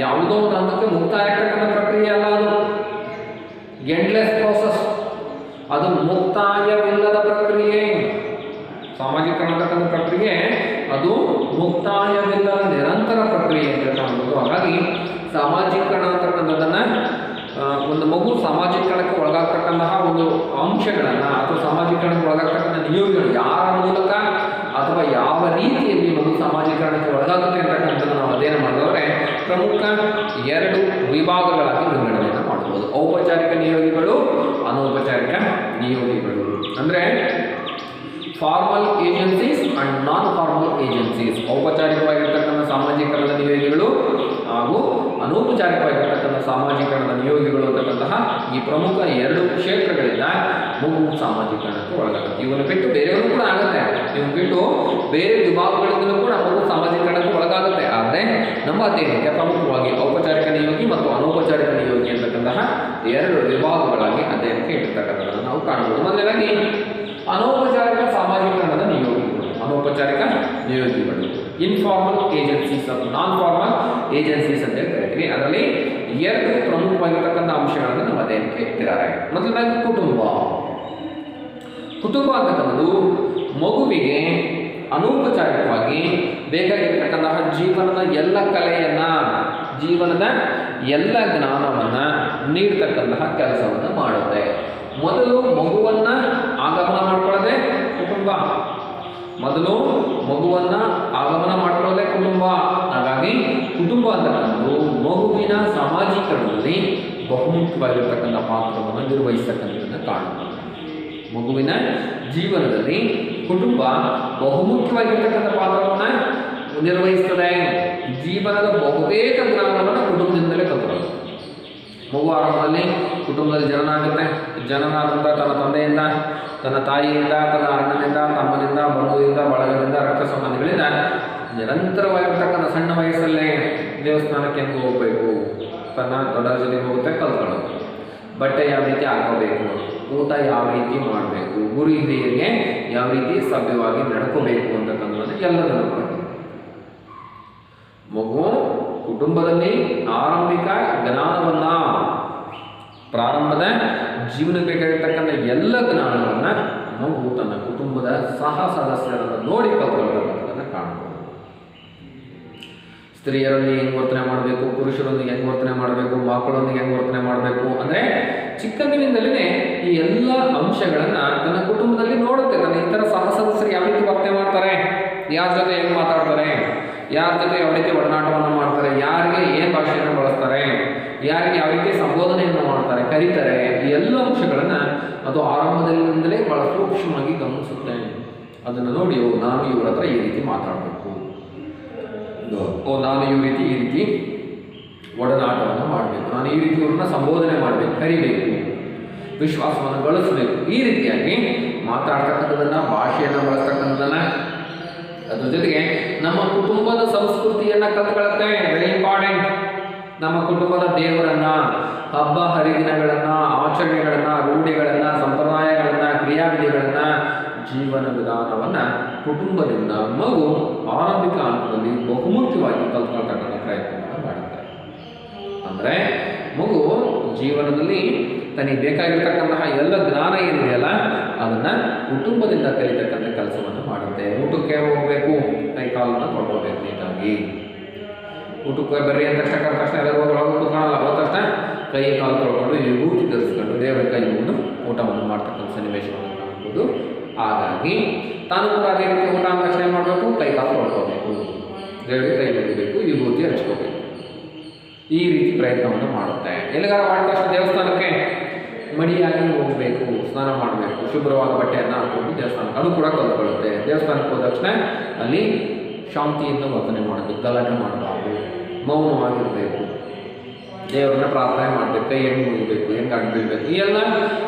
ಯಾವುದೋ ಒಂದು ಹಂತಕ್ಕೆ ಮುಕ್ತಾಯ ಆಗ್ತಕ್ಕಂಥ ಪ್ರಕ್ರಿಯೆ ಅಲ್ಲ. ಅದು ಎಂಡ್ಲೆಸ್ ಪ್ರೋಸೆಸ್, ಅದು ಮುಕ್ತಾಯವಿಲ್ಲದ ಪ್ರಕ್ರಿಯೆ. ಸಾಮಾಜಿಕರಣ ಅಂತಕ್ಕಂಥ ಪ್ರಕ್ರಿಯೆ ಅದು ಮುಕ್ತಾಯವಿಲ್ಲದ ನಿರಂತರ ಪ್ರಕ್ರಿಯೆ ಅಂತ ಕಾಣ್ಬೋದು. ಹಾಗಾಗಿ ಸಾಮಾಜಿಕರಣ ಅಂತಕ್ಕಂಥದ್ದನ್ನು ಒಂದು ಮಗು ಸಾಮಾಜಿಕರಣಕ್ಕೆ ಒಳಗಾಗ್ತಕ್ಕಂತಹ ಒಂದು ಅಂಶಗಳನ್ನು ಅಥವಾ ಸಾಮಾಜಿಕರಣಕ್ಕೆ ಒಳಗಾಗ್ತಕ್ಕಂಥ ನಿಯೋಗಗಳು ಯಾರ ಮೂಲಕ ಅಥವಾ ಯಾವ ರೀತಿಯಲ್ಲಿ ಮಗು ಸಾಮಾಜಿಕರಣಕ್ಕೆ ಒಳಗಾಗುತ್ತೆ ಅಂತಕ್ಕಂಥದ್ದು ನಾವು ಅಧ್ಯಯನ ಮಾಡಿದ್ರೆ ಪ್ರಮುಖ 2 ವಿಭಾಗಗಳಾಗಿ ವಿಂಗಡಣೆಯನ್ನು ಮಾಡ್ಬೋದು. ಔಪಚಾರಿಕ ನಿಯೋಗಿಗಳು, ಅನೌಪಚಾರಿಕ ನಿಯೋಗಿಗಳು. ಅಂದರೆ formal agencies and non formal agencies. ಔಪಚಾರಿಕವಾಗಿರ್ತಕ್ಕಂಥ ಸಾಮಾಜಿಕರಣದ ನಿಯೋಗಿಗಳು ಹಾಗೂ ಅನೌಪಚಾರಿಕವಾಗಿರ್ತಕ್ಕಂಥ ಸಾಮಾಜಿಕರಣದ ನಿಯೋಗಿಗಳು ಅಂತಕ್ಕಂತಹ ಈ ಪ್ರಮುಖ 2 ಕ್ಷೇತ್ರಗಳಿಂದ ಮಗು ಸಾಮಾಜಿಕರಣಕ್ಕೆ ಒಳಗಾಗುತ್ತೆ. ಇವನ್ನು ಬಿಟ್ಟು ಬೇರೆಯವರು ಕೂಡ ಆಗುತ್ತೆ. ಇವನ್ನು ಬಿಟ್ಟು ಬೇರೆ ವಿಭಾಗಗಳಿಂದಲೂ ಕೂಡ ಮಗು ಸಾಮಾಜಿಕರಣಕ್ಕೆ ಒಳಗಾಗುತ್ತೆ. ಆದರೆ ನಮ್ಮ ಅಧ್ಯಯನಕ್ಕೆ ಪ್ರಮುಖವಾಗಿ ಔಪಚಾರಿಕ ನಿಯೋಗಿ ಮತ್ತು ಅನೌಪಚಾರಿಕ ನಿಯೋಗಿ ಅಂತಕ್ಕಂತಹ 2 ವಿಭಾಗಗಳಾಗಿ ಅಧ್ಯಯನಕ್ಕೆ ಇಟ್ಟಿರ್ತಕ್ಕಂಥದ್ದನ್ನು ನಾವು ಕಾಣಬಹುದು. ಮೊದಲನೇದಾಗಿ ಅನೌಪಚಾರಿಕ ಸಾಮಾಜಿಕರಣದ ನಿಯೋಗಿಗಳು. ಇನ್ಫಾರ್ಮಲ್ ಏಜೆನ್ಸೀಸ್ ಮತ್ತು ನಾನ್ ಫಾರ್ಮಲ್ ಏಜೆನ್ಸೀಸ್ ಅಂತ ಹೇಳಿ ಕರಿತೀವಿ. ಅದರಲ್ಲಿ 2 ಪ್ರಮುಖವಾಗಿರ್ತಕ್ಕಂಥ ಅಂಶಗಳನ್ನು ನಮ್ಮ ಅಧ್ಯಯನಕ್ಕೆ ಇಟ್ಟಿದ್ದಾರೆ. ಮೊದಲನೇದಾಗಿ ಕುಟುಂಬ ಅಂತಕ್ಕಂಥದ್ದು ಮಗುವಿಗೆ ಅನೌಪಚಾರಿಕವಾಗಿ ಬೇಕಾಗಿರ್ತಕ್ಕಂತಹ ಜೀವನದ ಎಲ್ಲ ಕಲೆಯನ್ನ, ಜೀವನದ ಎಲ್ಲ ಜ್ಞಾನವನ್ನ ನೀಡ್ತಕ್ಕಂತಹ ಕೆಲಸವನ್ನು ಮಾಡುತ್ತೆ. ಮೊದಲು ಮಗುವನ್ನ ಆಗಮನ ಮಾಡ್ಕೊಳ್ಳೋದೇ ಕುಟುಂಬ. ಹಾಗಾಗಿ ಕುಟುಂಬ ಅಂತಕ್ಕಂಥದ್ದು ಮಗುವಿನ ಸಾಮಾಜೀಕರಣದಲ್ಲಿ ಬಹುಮುಖ್ಯವಾಗಿರ್ತಕ್ಕಂಥ ಪಾತ್ರವನ್ನು ನಿರ್ವಹಿಸ್ತಕ್ಕಂಥದ್ದನ್ನು ಕಾಣುತ್ತೆ. ಮಗುವಿನ ಜೀವನದಲ್ಲಿ ಕುಟುಂಬ ಬಹುಮುಖ್ಯವಾಗಿರ್ತಕ್ಕಂಥ ಪಾತ್ರವನ್ನು ನಿರ್ವಹಿಸ್ತದೆ. ಜೀವನದ ಬಹುತೇಕ ಜ್ಞಾನವನ್ನು ಕುಟುಂಬದಿಂದಲೇ ಕಲ್ತ್ಕೊಳ್ಳೋದು. ಮಗು ಆರಂಭದಲ್ಲಿ ಕುಟುಂಬದಲ್ಲಿ ಜನನ ಆಗುತ್ತೆ. ಜನನಾದ ನಂತರ ತನ್ನ ತಂದೆಯಿಂದ, ತನ್ನ ತಾಯಿಯಿಂದ, ತನ್ನ ಅಣ್ಣನಿಂದ, ತಮ್ಮನಿಂದ, ಬಂಧುವಿಂದ, ಬಳಗದಿಂದ, ರಕ್ತ ಸಂಬಂಧಿಗಳಿಂದ ನಿರಂತರವಾಗಿರ್ತಕ್ಕಂಥ ಸಣ್ಣ ವಯಸ್ಸಲ್ಲೇ ದೇವಸ್ಥಾನಕ್ಕೆ ಹೆಂಗೆ ಹೋಗಬೇಕು, ತನ್ನ ದೊಡ್ಡರ ಜೊತೆಗೆ ಹೋಗುತ್ತೆ, ಕಲ್ತ್ಕೊಳ್ಳೋದು. ಬಟ್ಟೆ ಯಾವ ರೀತಿ ಹಾಕೋಬೇಕು, ಊಟ ಯಾವ ರೀತಿ ಮಾಡಬೇಕು, ಗುರು ಹಿರಿಯರಿಗೆ ಯಾವ ರೀತಿ ಸಭ್ಯವಾಗಿ ನಡ್ಕೋಬೇಕು ಅಂತಕ್ಕಂಥದ್ದು ಎಲ್ಲದನ್ನು ಕೂಡ ಮಗು ಕುಟುಂಬದಲ್ಲಿ ಆರಂಭಿಕ ಜ್ಞಾನವನ್ನ, ಪ್ರಾರಂಭದ ಜೀವನಕ್ಕೆ ಬೇಕಾಗಿರ್ತಕ್ಕಂಥ ಎಲ್ಲ ಜ್ಞಾನವನ್ನ ಮಗು ತನ್ನ ಕುಟುಂಬದ ಸಹ ಸದಸ್ಯರನ್ನು ನೋಡಿ ಕಲ್ತ್ಕೊಳ್ತಕ್ಕಂಥದ್ದನ್ನು ಕಾಣಬಹುದು. ಸ್ತ್ರೀಯರೊಂದಿಗೆ ಹೆಂಗೆ ವರ್ತನೆ ಮಾಡಬೇಕು, ಪುರುಷರೊಂದಿಗೆ ಹೆಂಗೆ ವರ್ತನೆ ಮಾಡಬೇಕು, ಮಕ್ಕಳೊಂದಿಗೆ ಹೆಂಗೆ ವರ್ತನೆ ಮಾಡಬೇಕು, ಅಂದರೆ ಚಿಕ್ಕಂದಿನಿಂದಲೇ ಈ ಎಲ್ಲ ಅಂಶಗಳನ್ನು ತನ್ನ ಕುಟುಂಬದಲ್ಲಿ ನೋಡುತ್ತೆ. ತನ್ನ ಇತರ ಸಹ ಸದಸ್ಯರು ಯಾವ ರೀತಿ ವರ್ತನೆ ಮಾಡ್ತಾರೆ, ಯಾರ ಜೊತೆ ಹೆಂಗೆ ಮಾತಾಡ್ತಾರೆ, ಯಾರ ಜೊತೆ ಯಾವ ರೀತಿ ಒಡನಾಟವನ್ನು ಮಾಡ್ತಾರೆ, ಯಾರಿಗೆ ಏನು ಭಾಷೆಯನ್ನು ಬಳಸ್ತಾರೆ, ಯಾರಿಗೆ ಯಾವ ರೀತಿ ಸಂಬೋಧನೆಯನ್ನು ಮಾಡ್ತಾರೆ, ಕರೀತಾರೆ, ಈ ಎಲ್ಲ ಅಂಶಗಳನ್ನು ಅದು ಆರಂಭದಲ್ಲಿಂದಲೇ ಬಹಳ ಸೂಕ್ಷ್ಮವಾಗಿ ಗಮನಿಸುತ್ತೆ. ಅದನ್ನು ನೋಡಿ, ನಾನು ಇವರ ಹತ್ರ ಈ ರೀತಿ ಮಾತಾಡಬೇಕು, ನಾನು ಈ ರೀತಿ ಒಡನಾಟವನ್ನು ಮಾಡಬೇಕು, ನಾನು ಈ ರೀತಿ ಇವ್ರನ್ನ ಸಂಬೋಧನೆ ಮಾಡಬೇಕು, ಕರಿಬೇಕು, ವಿಶ್ವಾಸವನ್ನು ಗಳಿಸಬೇಕು, ಈ ರೀತಿಯಾಗಿ ಮಾತಾಡ್ತಕ್ಕಂಥದ್ದನ್ನು, ಭಾಷೆಯನ್ನು ಬಳಸ್ತಕ್ಕಂಥದ್ದನ್ನು, ಅದ್ರ ಜೊತೆಗೆ ನಮ್ಮ ಕುಟುಂಬದ ಸಂಸ್ಕೃತಿಯನ್ನು ಕಲ್ತ್ಕೊಳ್ಳುತ್ತೆ. Very important. ನಮ್ಮ ಕುಟುಂಬದ ದೇವರನ್ನು, ಹಬ್ಬ ಹರಿದಿನಗಳನ್ನು, ಆಚರಣೆಗಳನ್ನು, ರೂಢಿಗಳನ್ನು, ಸಂಪ್ರದಾಯಗಳನ್ನು, ಕ್ರಿಯಾವಿಧಿಗಳನ್ನು, ಜೀವನ ವಿಧಾನವನ್ನು ಕುಟುಂಬದಿಂದ ಮಗು ಆರಂಭಿಕ ಹಂತದಲ್ಲಿ ಬಹುಮುಖ್ಯವಾಗಿ ಕಲ್ತ್ಕೊಳ್ತಕ್ಕಂಥ ಪ್ರಯತ್ನವನ್ನು ಮಾಡುತ್ತೆ. ಅಂದರೆ ಮಗು ಜೀವನದಲ್ಲಿ ತನಗೆ ಬೇಕಾಗಿರ್ತಕ್ಕಂತಹ ಎಲ್ಲ ಜ್ಞಾನ ಏನಿದೆಯಲ್ಲ ಅದನ್ನು ಕುಟುಂಬದಿಂದ ಕಲಿತಕ್ಕಂಥ ಕೆಲಸವನ್ನು ಮಾಡುತ್ತೆ. ಊಟಕ್ಕೆ ಹೋಗಬೇಕು, ಕೈ ಕಾಲನ್ನು ತೊಳ್ಕೋಬೇಕು ನೀಟಾಗಿ. ಊಟಕ್ಕೆ ಬರ್ರಿ ಅಂತ ತಕ್ಷಣ ಎಲ್ಲರೂ ಒಳಗೆ ಕೂತ್ಕೊಳ್ಳಲ್ಲ. ಹೋದ ತಕ್ಷಣ ಕೈ ಕಾಲು ತೊಳ್ಕೊಂಡು ವಿಭೂತಿ ಧರಿಸ್ಕೊಂಡು ದೇವರ ಕೈ ಮುಗಿದು ಊಟವನ್ನು ಮಾಡ್ತಕ್ಕಂಥ ಸನ್ನಿವೇಶವನ್ನು ಕಾಣಬಹುದು. ಹಾಗಾಗಿ ತಾನು ಕೂಡ ಅದೇ ರೀತಿ ಊಟ ಅಂದ ತಕ್ಷಣ ಏನು ಮಾಡಬೇಕು, ಕೈ ಕಾಲು ತೊಳ್ಕೋಬೇಕು, ದೇವರಿಗೆ ಕೈ ಮುಗಿಬೇಕು, ವಿಭೂತಿ ಹಚ್ಕೋಬೇಕು. ಈ ರೀತಿ ಪ್ರಯತ್ನವನ್ನು ಮಾಡುತ್ತೆ. ಎಲ್ಲಿಗಾರ ಮಾಡಿದ ತಕ್ಷಣ ದೇವಸ್ಥಾನಕ್ಕೆ ಮಡಿಯಾಗಿ ಹೋಗಬೇಕು, ಸ್ನಾನ ಮಾಡಬೇಕು, ಶುಭ್ರವಾದ ಬಟ್ಟೆಯನ್ನು ಹಾಕೊಂಡು ದೇವಸ್ಥಾನಕ್ಕೆ, ಅದು ಕೂಡ ಕಲ್ತ್ಕೊಳ್ಳುತ್ತೆ. ದೇವಸ್ಥಾನಕ್ಕೆ ಹೋದ ತಕ್ಷಣ ಅಲ್ಲಿ ಶಾಂತಿಯಿಂದ ವರ್ತನೆ ಮಾಡಬೇಕು, ಗಲಾಟೆ ಮಾಡಬಾರ್ದು, ಮೌನವಾಗಿರಬೇಕು, ದೇವರನ್ನ ಪ್ರಾರ್ಥನೆ ಮಾಡಬೇಕು, ಕೈ ಹೆಂಗೆ ಮುಗಿಬೇಕು, ಹೆಂಗೆ ಅಡ್ಬೀಳ್ಬೇಕು, ಈ ಎಲ್ಲ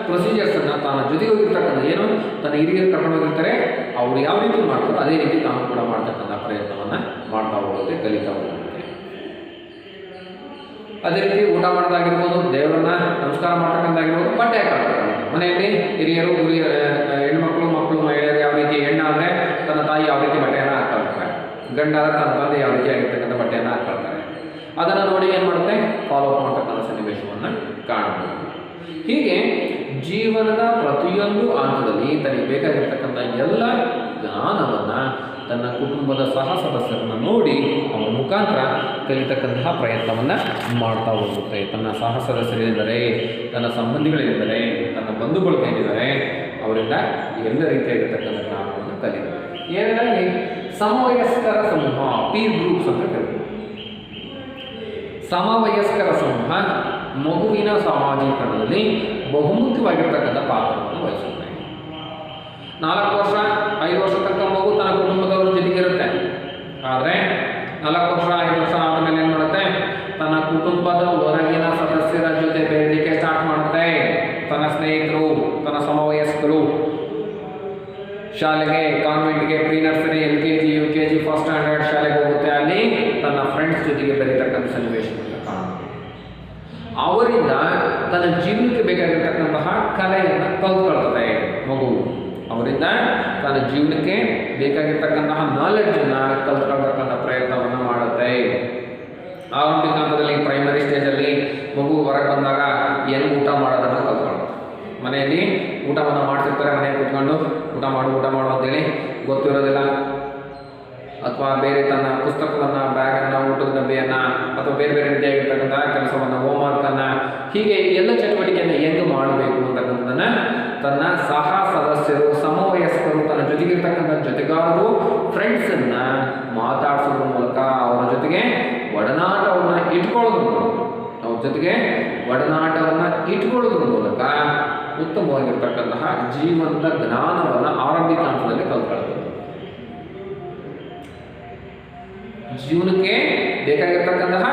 ಪ್ರೊಸೀಜರ್ಸನ್ನು ತಾನು ಜೊತೆಗೆ ಹೋಗಿರ್ತಕ್ಕಂಥ ಏನು ತನ್ನ ಹಿರಿಯರು ಕರ್ಕೊಂಡು ಹೋಗಿರ್ತಾರೆ ಅವ್ರು ಯಾವ ರೀತಿ ಮಾಡ್ತಾರೋ ಅದೇ ರೀತಿ ತಾನು ಕೂಡ ಮಾಡ್ತಕ್ಕಂಥ ಪ್ರಯತ್ನವನ್ನು ಮಾಡ್ತಾ ಹೋಗುತ್ತೆ, ಕಲಿತಾ ಹೋಗುತ್ತೆ. ಅದೇ ರೀತಿ ಊಟ ಮಾಡೋದಾಗಿರ್ಬೋದು, ದೇವರನ್ನ ನಮಸ್ಕಾರ ಮಾಡ್ತಕ್ಕಂಥದ್ದಾಗಿರ್ಬೋದು, ಬಟ್ಟೆ ಹಾಕೊಳ್ತಕ್ಕಂಥ ಮನೆಯಲ್ಲಿ ಹಿರಿಯರು ಹೆಣ್ಮಕ್ಳು, ಮಕ್ಕಳು, ಮಹಿಳೆಯರು ಯಾವ ರೀತಿ, ಹೆಣ್ಣಾದರೆ ತನ್ನ ತಾಯಿ ಯಾವ ರೀತಿ ಬಟ್ಟೆಯನ್ನು ಹಾಕೊಳ್ತಾರೆ, ಗಂಡಾದರೆ ತನ್ನ ತಂದೆ ಯಾವ ರೀತಿ ಆಗಿರ್ತಕ್ಕಂಥ ಬಟ್ಟೆಯನ್ನು ಹಾಕೊಳ್ತಾರೆ. ಅದನ್ನು ನೋಡಿ ಏನು ಮಾಡುತ್ತೆ, ಫಾಲೋ ಅಪ್ ಮಾಡ್ತಕ್ಕಂಥ ಸನ್ನಿವೇಶವನ್ನು ಕಾಣಬಹುದು. ಹೀಗೆ ಜೀವನದ ಪ್ರತಿಯೊಂದು ಹಂತದಲ್ಲಿ ತನಗೆ ಬೇಕಾಗಿರ್ತಕ್ಕಂಥ ಎಲ್ಲ ಜ್ಞಾನವನ್ನು ತನ್ನ ಕುಟುಂಬದ ಸಹ ಸದಸ್ಯರನ್ನು ನೋಡಿ ಅವರ ಮುಖಾಂತರ ಕಲಿತಕ್ಕಂತಹ ಪ್ರಯತ್ನವನ್ನು ಮಾಡ್ತಾ ಹೋಗುತ್ತೆ. ತನ್ನ ಸಹ ಸದಸ್ಯರಿದ್ದಾರೆ, ತನ್ನ ಸಂಬಂಧಿಗಳಿದ್ದಾರೆ, ತನ್ನ ಬಂಧು ಬಳಗ ಏನಿದ್ದಾರೆ ಅವರಿಂದ ಎಲ್ಲ ರೀತಿಯಾಗಿರ್ತಕ್ಕಂಥ ಜ್ಞಾನವನ್ನು ಕಲಿತಾರೆ. ಏನಾಗಿ ಸಮವಯಸ್ಕರ ಸಮೂಹ, ಪೀರ್ ಗ್ರೂಪ್ಸ್ ಅಂತ ಕರೀತಾರೆ. ಸಮವಯಸ್ಕರ ಸಮೂಹ ಮಗುವಿನ ಸಾಮಾಜೀಕರಣದಲ್ಲಿ ಬಹುಮುಖ್ಯವಾಗಿರ್ತಕ್ಕಂಥ ಪಾತ್ರವನ್ನು ವಹಿಸುತ್ತೆ. 4 ವರ್ಷ 5 ವರ್ಷ ತನಕ ಮಗು ತನ್ನ ಕುಟುಂಬದವ್ರ ಜೊತೆಗಿರುತ್ತೆ. ಆದರೆ 4 ವರ್ಷ 5 ವರ್ಷ ಆದಮೇಲೆ ಏನು ಮಾಡುತ್ತೆ, ತನ್ನ ಕುಟುಂಬದ ಹೊರಗಿನ ಸದಸ್ಯರ ಜೊತೆ ಬೆರೆಯಲಿಕ್ಕೆ ಸ್ಟಾರ್ಟ್ ಮಾಡುತ್ತೆ. ತನ್ನ ಸ್ನೇಹಿತರು, ತನ್ನ ಸಮವಯಸ್ಕರು, ಶಾಲೆಗೆ, ಕಾನ್ವೆಂಟ್ಗೆ, pre nursery, LKG, UKG, first standard ಶಾಲೆಗೆ ಹೋಗುತ್ತೆ. ಅಲ್ಲಿ ತನ್ನ ಫ್ರೆಂಡ್ಸ್ ಜೊತೆಗೆ ಬೆರೀತಕ್ಕಂಥ ಸನ್ನಿವೇಶವನ್ನು ಕಾಣುತ್ತೆ. ಅವರಿಂದ ತನ್ನ ಜೀವನಕ್ಕೆ ಬೇಕಾಗಿರ್ತಕ್ಕಂತಹ ಕಲೆಯನ್ನು ಕಲ್ತ್ಕೊಳ್ತದೆ ಮಗು. ಅವರಿಂದ ತನ್ನ ಜೀವನಕ್ಕೆ ಬೇಕಾಗಿರ್ತಕ್ಕಂತಹ ನಾಲೆಡ್ಜನ್ನು ಕಲ್ತ್ಕೊಳ್ತಕ್ಕಂಥ ಪ್ರಯತ್ನವನ್ನು ಮಾಡುತ್ತೆ. ಆರಂಭಿಕ ಹಂತದಲ್ಲಿ ಪ್ರೈಮರಿ ಸ್ಟೇಜಲ್ಲಿ ಮಗು ಹೊರಗೆ ಬಂದಾಗ ಹೆಂಗೆ ಊಟ ಮಾಡೋದನ್ನು ಕಲ್ತ್ಕೊಳ್ಳುತ್ತೆ. ಮನೆಯಲ್ಲಿ ಊಟವನ್ನು ಮಾಡ್ತಿರ್ತಾರೆ, ಮನೆಗೆ ಕೂತ್ಕೊಂಡು ಊಟ ಮಾಡು ಅಂತೇಳಿ ಗೊತ್ತಿರೋದಿಲ್ಲ, ಅಥವಾ ಬೇರೆ ತನ್ನ ಪುಸ್ತಕವನ್ನು, ಬ್ಯಾಗನ್ನು, ಊಟದ ಡಬ್ಬಿಯನ್ನು, ಅಥವಾ ಬೇರೆ ಬೇರೆ ರೀತಿಯಾಗಿರ್ತಕ್ಕಂಥ ಕೆಲಸವನ್ನು, ಹೋಮ್ವರ್ಕನ್ನು, ಹೀಗೆ ಎಲ್ಲ ಚಟುವಟಿಕೆಯನ್ನು ಹೆಂಗೆ ಮಾಡಬೇಕು ಅಂತಕ್ಕಂಥದ್ದನ್ನು ತನ್ನ ಸಹ ಸದಸ್ಯರು, ಸಮವಯಸ್ಕರು, ತನ್ನ ಜೊತೆಗಿರ್ತಕ್ಕಂಥ ಜೊತೆಗಾರರು, ಫ್ರೆಂಡ್ಸನ್ನು ಮಾತಾಡಿಸೋದ್ರ ಮೂಲಕ ಅವರ ಜೊತೆಗೆ ಒಡನಾಟವನ್ನು ಇಟ್ಕೊಳ್ಳೋದ್ರ ಮೂಲಕ ಉತ್ತಮವಾಗಿರ್ತಕ್ಕಂತಹ ಜೀವನದ ಜ್ಞಾನವನ್ನು ಆರಂಭಿಕ ಹಂತದಲ್ಲಿ ಕಲ್ತ್ಕೊಳ್ತಾರೆ. ಜೀವನಕ್ಕೆ ಬೇಕಾಗಿರ್ತಕ್ಕಂತಹ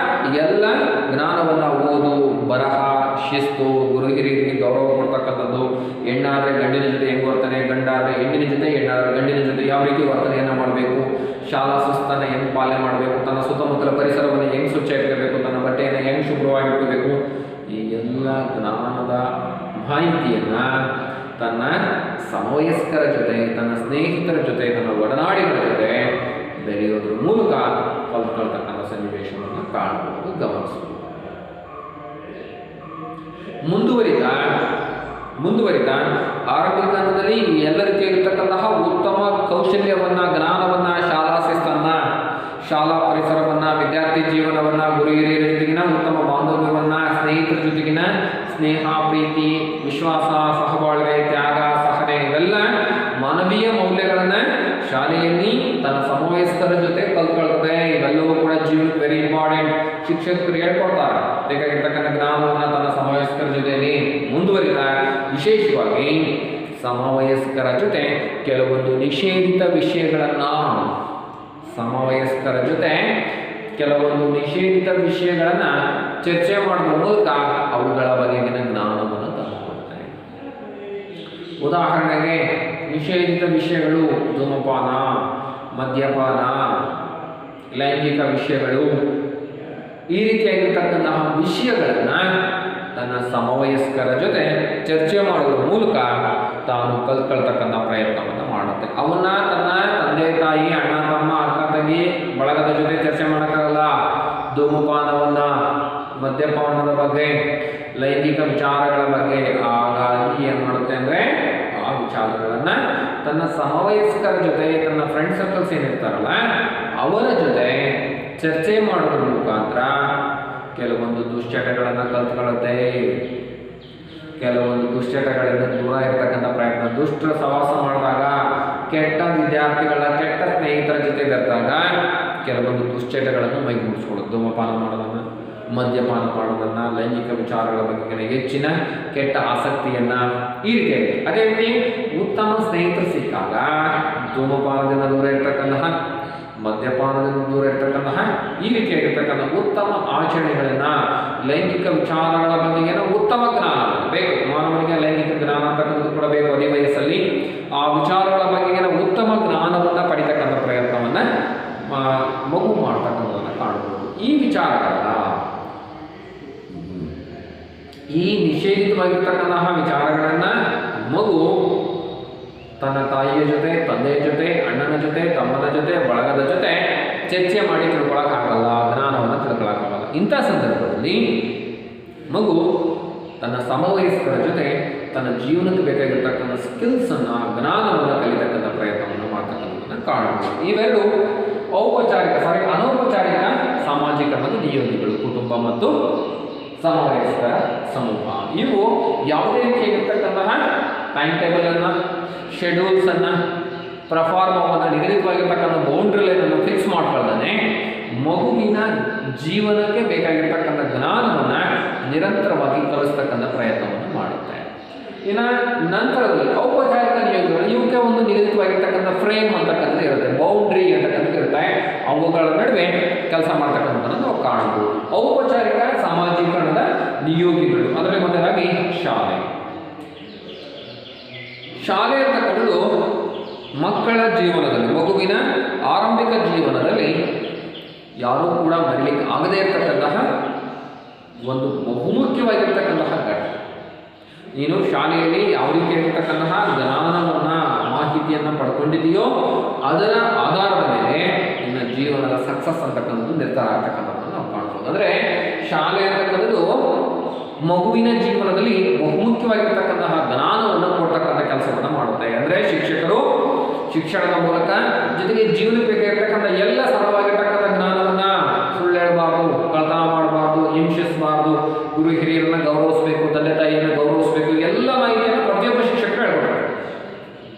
ಎಲ್ಲ ಜ್ಞಾನವನ್ನು, ಓದು, ಬರಹ, ಶಿಸ್ತು, ಗುರು ಹಿರಿಯರಿಗೆ ಗೌರವ ಕೊಡ್ತಕ್ಕಂಥದ್ದು, ಹೆಣ್ಣಾದರೆ ಗಂಡಿನ ಜೊತೆ ಹೆಂಗೆ ವರ್ತನೆ, ಗಂಡಾದರೆ ಹೆಣ್ಣಿನ ಜೊತೆ, ಹೆಣ್ಣಾದರೆ ಗಂಡಿನ ಜೊತೆ ಯಾವ ರೀತಿ ವರ್ತನೆಯನ್ನು ಮಾಡಬೇಕು, ಶಾಲಾ ಶಿಸ್ತನ್ನು ಹೆಂಗೆ ಪಾಲನೆ ಮಾಡಬೇಕು, ತನ್ನ ಸುತ್ತಮುತ್ತಲ ಪರಿಸರವನ್ನು ಹೆಂಗೆ ಸ್ವಚ್ಛ ಇಟ್ಕೋಬೇಕು, ತನ್ನ ಬಟ್ಟೆಯನ್ನು ಹೆಂಗೆ ಶುಭ್ರವಾಗಿ ಇಟ್ಕೋಬೇಕು, ಈ ಎಲ್ಲ ಜ್ಞಾನದ ಮಾಹಿತಿಯನ್ನು ತನ್ನ ಸಮವಯಸ್ಕರ ಜೊತೆ, ತನ್ನ ಸ್ನೇಹಿತರ ಜೊತೆ, ತನ್ನ ಒಡನಾಡಿಗಳ ಜೊತೆ ಬೆರೆಯೋದ್ರ ಮೂಲಕ ಕಲ್ತ್ಕೊಳ್ತಕ್ಕಂಥ ಸನ್ನಿವೇಶವನ್ನು ಕಾಣಬಹುದು, ಗಮನಿಸಬಹುದು. ಮುಂದುವರಿದ ಆರಂಭಿಕ ಹಂತದಲ್ಲಿ ಎಲ್ಲ ರೀತಿಯಾಗಿರ್ತಕ್ಕಂತಹ ಉತ್ತಮ ಕೌಶಲ್ಯವನ್ನು, ಜ್ಞಾನವನ್ನು, ಶಾಲಾ ಶಿಸ್ತನ್ನು, ಶಾಲಾ ಪರಿಸರವನ್ನು, ವಿದ್ಯಾರ್ಥಿ ಜೀವನವನ್ನು, ಗುರು ಹಿರಿಯರ ಜೊತೆಗಿನ ಉತ್ತಮ ಬಾಂಧವ್ಯವನ್ನು, ಸ್ನೇಹಿತರ ಜೊತೆಗಿನ ಸ್ನೇಹ, ಪ್ರೀತಿ, ವಿಶ್ವಾಸ, ಸಹಬಾಳ್ವೆ, ತ್ಯಾಗ, ಸಹನೆ, ಇವೆಲ್ಲ ಮಾನವೀಯ ಮೌಲ್ಯಗಳನ್ನು ಶಾಲೆಯಲ್ಲಿ ತನ್ನ ಸಮವಯಸ್ಕರ ಜೊತೆ ಕಲ್ತ್ಕೊಳ್ತದೆ. ಇವೆಲ್ಲವೂ ಕೂಡ ಜೀವನಕ್ಕೆ ವೆರಿ ಇಂಪಾರ್ಟೆಂಟ್. ಶಿಕ್ಷಕರು ಹೇಳ್ಕೊಡ್ತಾರೆ ಬೇಕಾಗಿರ್ತಕ್ಕಂಥ ಜ್ಞಾನವನ್ನು ತನ್ನ ಸಮವಯಸ್ಕರ ಜೊತೆಯಲ್ಲಿ ಮುಂದುವರಿದ, ವಿಶೇಷವಾಗಿ ಸಮವಯಸ್ಕರ ಜೊತೆ ಕೆಲವೊಂದು ನಿಷೇಧಿತ ವಿಷಯಗಳನ್ನು ಚರ್ಚೆ ಮಾಡೋದ್ರ ಮೂಲಕ ಅವುಗಳ ಬಗೆಗಿನ ಜ್ಞಾನವನ್ನು ತಂದುಕೊಡ್ತಾರೆ. ಉದಾಹರಣೆಗೆ ನಿಷೇಧಿತ ವಿಷಯಗಳು ಧೂಮಪಾನ, ಮದ್ಯಪಾನ, ಲೈಂಗಿಕ ವಿಷಯಗಳು, ಈ ರೀತಿಯಾಗಿರ್ತಕ್ಕಂತಹ ವಿಷಯಗಳನ್ನು ತನ್ನ ಸಮವಯಸ್ಕರ ಜೊತೆ ಚರ್ಚೆ ಮಾಡೋದ್ರ ಮೂಲಕ ತಾನು ಕಲ್ತ್ಕೊಳ್ತಕ್ಕಂಥ ಪ್ರಯತ್ನವನ್ನು ಮಾಡುತ್ತೆ. ಅವನ್ನ ತನ್ನ ತಂದೆ ತಾಯಿ, ಅಣ್ಣ ತಮ್ಮ, ಅಕ್ಕ ತಂಗಿ, ಬಳಗದ ಜೊತೆ ಚರ್ಚೆ ಮಾಡೋಕ್ಕಾಗಲ್ಲ. ಧೂಮಪಾನವನ್ನು, ಮದ್ಯಪಾನದ ಬಗ್ಗೆ, ಲೈಂಗಿಕ ವಿಚಾರಗಳ ಬಗ್ಗೆ. ಹಾಗಾಗಿ ಏನು ಮಾಡುತ್ತೆ ಅಂದರೆ ಆ ವಿಚಾರಗಳನ್ನು ತನ್ನ ಸಮವಯಸ್ಕರ ಜೊತೆ, ತನ್ನ ಫ್ರೆಂಡ್ ಸರ್ಕಲ್ಸ್ ಏನಿರ್ತಾರಲ್ಲ ಅವರ ಜೊತೆ ಚರ್ಚೆ ಮಾಡೋದ್ರ ಮುಖಾಂತರ ಕೆಲವೊಂದು ದುಶ್ಚಟಗಳನ್ನು ಕಲ್ತ್ಕೊಳ್ಳುತ್ತೆ. ಕೆಲವೊಂದು ದುಶ್ಚಟಗಳಿಂದ ದೂರ ಇರತಕ್ಕಂಥ ಪ್ರಯತ್ನ. ದುಷ್ಟರ ಸಹವಾಸ ಮಾಡಿದಾಗ, ಕೆಟ್ಟ ವಿದ್ಯಾರ್ಥಿಗಳ, ಕೆಟ್ಟ ಸ್ನೇಹಿತರ ಜೊತೆ ಬೆರೆತಾಗ ಕೆಲವೊಂದು ದುಶ್ಚಟಗಳನ್ನು ಮೈಗೂಡಿಸ್ಕೊಳ್ಳೋದು. ಧೂಮಪಾನ ಮಾಡೋದನ್ನು, ಮದ್ಯಪಾನ ಮಾಡೋದನ್ನು, ಲೈಂಗಿಕ ವಿಚಾರಗಳ ಬಗ್ಗೆ ಹೆಚ್ಚಿನ ಕೆಟ್ಟ ಆಸಕ್ತಿಯನ್ನು, ಈ ರೀತಿಯಾಗಿ. ಅದೇ ರೀತಿ ಉತ್ತಮ ಸ್ನೇಹಿತರು ಸಿಕ್ಕಾಗ ಧೂಮಪಾನದಿಂದ ದೂರ ಇರ್ತಕ್ಕಂತಹ, ಮದ್ಯಪಾನದಿಂದ ದೂರ ಇರ್ತಕ್ಕಂತಹ, ಈ ರೀತಿಯಾಗಿರ್ತಕ್ಕಂಥ ಉತ್ತಮ ಆಚರಣೆಗಳನ್ನು, ಲೈಂಗಿಕ ವಿಚಾರಗಳ ಬಗ್ಗೆ ಉತ್ತಮ ಜ್ಞಾನ ಬೇಕು. ಮಾನವನಿಗೆ ಲೈಂಗಿಕ ಜ್ಞಾನ ಅಂತಕ್ಕಂಥದ್ದು ಕೂಡ ಬೇಕು. ಅದೇ ವಯಸ್ಸಲ್ಲಿ ಆ ವಿಚಾರಗಳ ಬಗ್ಗೆ ಉತ್ತಮ ಜ್ಞಾನವನ್ನು ಪಡಿತಕ್ಕಂಥ ಪ್ರಯತ್ನವನ್ನು ಮಗು ಮಾಡ್ತಕ್ಕಂಥದ್ದನ್ನು ಕಾಣಬಹುದು. ಈ ವಿಚಾರಗಳನ್ನ, ಈ ನಿಷೇಧಿತವಾಗಿರ್ತಕ್ಕಂತಹ ವಿಚಾರಗಳನ್ನು ಮಗು ತನ್ನ ತಾಯಿಯ ಜೊತೆ, ತಂದೆಯ ಜೊತೆ, ಅಣ್ಣನ ಜೊತೆ, ತಮ್ಮನ ಜೊತೆ, ಬಳಗದ ಜೊತೆ ಚರ್ಚೆ ಮಾಡಿ ತಿಳ್ಕೊಳಕ್ಕಾಗಲ್ಲ, ಜ್ಞಾನವನ್ನು ತಿಳ್ಕೊಳಕ್ಕಾಗಲ್ಲ. ಇಂಥ ಸಂದರ್ಭದಲ್ಲಿ ಮಗು ತನ್ನ ಸಮವಯಸ್ಕರ ಜೊತೆ ತನ್ನ ಜೀವನಕ್ಕೆ ಬೇಕಾಗಿರ್ತಕ್ಕಂಥ ಸ್ಕಿಲ್ಸನ್ನು, ಜ್ಞಾನವನ್ನು ಕಲಿತಕ್ಕಂಥ ಪ್ರಯತ್ನವನ್ನು ಮಾಡ್ತಕ್ಕಂಥದ್ದನ್ನು ಕಾಣಬಹುದು. ಇವೆರಡು ಅನೌಪಚಾರಿಕ ಸಾಮಾಜಿಕ ಮತ್ತು ನಿಯೋಗಿಗಳು, ಕುಟುಂಬ ಮತ್ತು ಸಮವಯಸ್ಕರ ಸಮೂಹ. ಇವು ಯಾವುದೇ ರೀತಿಯಾಗಿರ್ತಕ್ಕಂತಹ ಟೈಮ್ ಟೇಬಲನ್ನು, ಶೆಡ್ಯೂಲ್ಸನ್ನು, ಪ್ರಫಾರ್ಮವನ್ನು, ನಿಗದಿತವಾಗಿರ್ತಕ್ಕಂಥ ಬೌಂಡ್ರಿ ಲೈನನ್ನು ಫಿಕ್ಸ್ ಮಾಡ್ಕೊಳ್ತಾನೆ ಮಗುವಿನ ಜೀವನಕ್ಕೆ ಬೇಕಾಗಿರ್ತಕ್ಕಂಥ ಜ್ಞಾನವನ್ನು ನಿರಂತರವಾಗಿ ಕಲಿಸ್ತಕ್ಕಂಥ ಪ್ರಯತ್ನವನ್ನು ಮಾಡುತ್ತೆ. ಇನ್ನು ನಂತರದಲ್ಲಿ ಔಪಚಾರಿಕ ನಿಯೋಗಗಳು, ಇವಕ್ಕೆ ಒಂದು ನಿಗದಿತವಾಗಿರ್ತಕ್ಕಂಥ ಫ್ರೇಮ್ ಅಂತಕ್ಕಂಥದ್ದು ಇರುತ್ತೆ, ಬೌಂಡ್ರಿ ಅಂತಕ್ಕಂಥದ್ದು ಇರುತ್ತೆ. ಅವುಗಳ ನಡುವೆ ಕೆಲಸ ಮಾಡ್ತಕ್ಕಂಥದ್ದನ್ನು ನಾವು ಕಾಣಬಹುದು. ಔಪಚಾರಿಕ ಸಾಮಾಜೀಕರಣದ ನಿಯೋಗಿಗಳು, ಅದರಲ್ಲಿ ಮೊದಲಾಗಿ ಶಾಲೆ ಅಂತಕ್ಕಂಥದ್ದು ಮಕ್ಕಳ ಜೀವನದಲ್ಲಿ, ಮಗುವಿನ ಆರಂಭಿಕ ಜೀವನದಲ್ಲಿ ಯಾರೂ ಕೂಡ ಮರೀಲಿಕ್ಕೆ ಆಗದೇ ಇರತಕ್ಕಂತಹ ಒಂದು ಬಹುಮುಖ್ಯವಾಗಿರ್ತಕ್ಕಂತಹ ಘಟ್ಟ. ನೀನು ಶಾಲೆಯಲ್ಲಿ ಯಾವ ರೀತಿಯಾಗಿರ್ತಕ್ಕಂತಹ ಜ್ಞಾನವನ್ನು ಪಡ್ಕೊಂಡಿದೆಯೋ ಅದರ ಆಧಾರದ ಮೇಲೆ ನಿನ್ನ ಜೀವನದ ಸಕ್ಸಸ್ ಅಂತಕ್ಕಂಥದ್ದು ನಿರ್ಧಾರ ಆಗ್ತಕ್ಕಂಥದ್ದನ್ನು ನಾವು ಕಾಣ್ಬೋದು. ಅಂದರೆ ಶಾಲೆ ಅಂತಕ್ಕಂಥದ್ದು ಮಗುವಿನ ಜೀವನದಲ್ಲಿ ಬಹುಮುಖ್ಯವಾಗಿರ್ತಕ್ಕಂತಹ ಜ್ಞಾನವನ್ನು ಕೊಡ್ತಕ್ಕಂಥ ಕೆಲಸವನ್ನು ಮಾಡುತ್ತೆ. ಅಂದರೆ ಶಿಕ್ಷಕರು ಶಿಕ್ಷಣದ ಮೂಲಕ ಜೊತೆಗೆ ಜೀವನಕ್ಕೆ ಬೇಕಾಗಿರ್ತಕ್ಕಂಥ ಎಲ್ಲ ಸರಳವಾಗಿರ್ತಕ್ಕಂಥ ಜ್ಞಾನವನ್ನು ಸುಳ್ಳು ಹೇಳಬಾರ್ದು, ಕಳ್ತನ ಮಾಡಬಾರ್ದು, ಹಿಂಸಿಸಬಾರ್ದು, ಗುರು ಹಿರಿಯರನ್ನ ಗೌರವಿಸಬೇಕು, ತಂದೆ ತಾಯಿಯನ್ನು ಗೌರವಿಸಬೇಕು, ಎಲ್ಲ ಮಾಹಿತಿಯನ್ನು ಪ್ರತಿಯೊಬ್ಬ ಶಿಕ್ಷಕರು ಹೇಳ್ಕೊಡ್ತಾರೆ.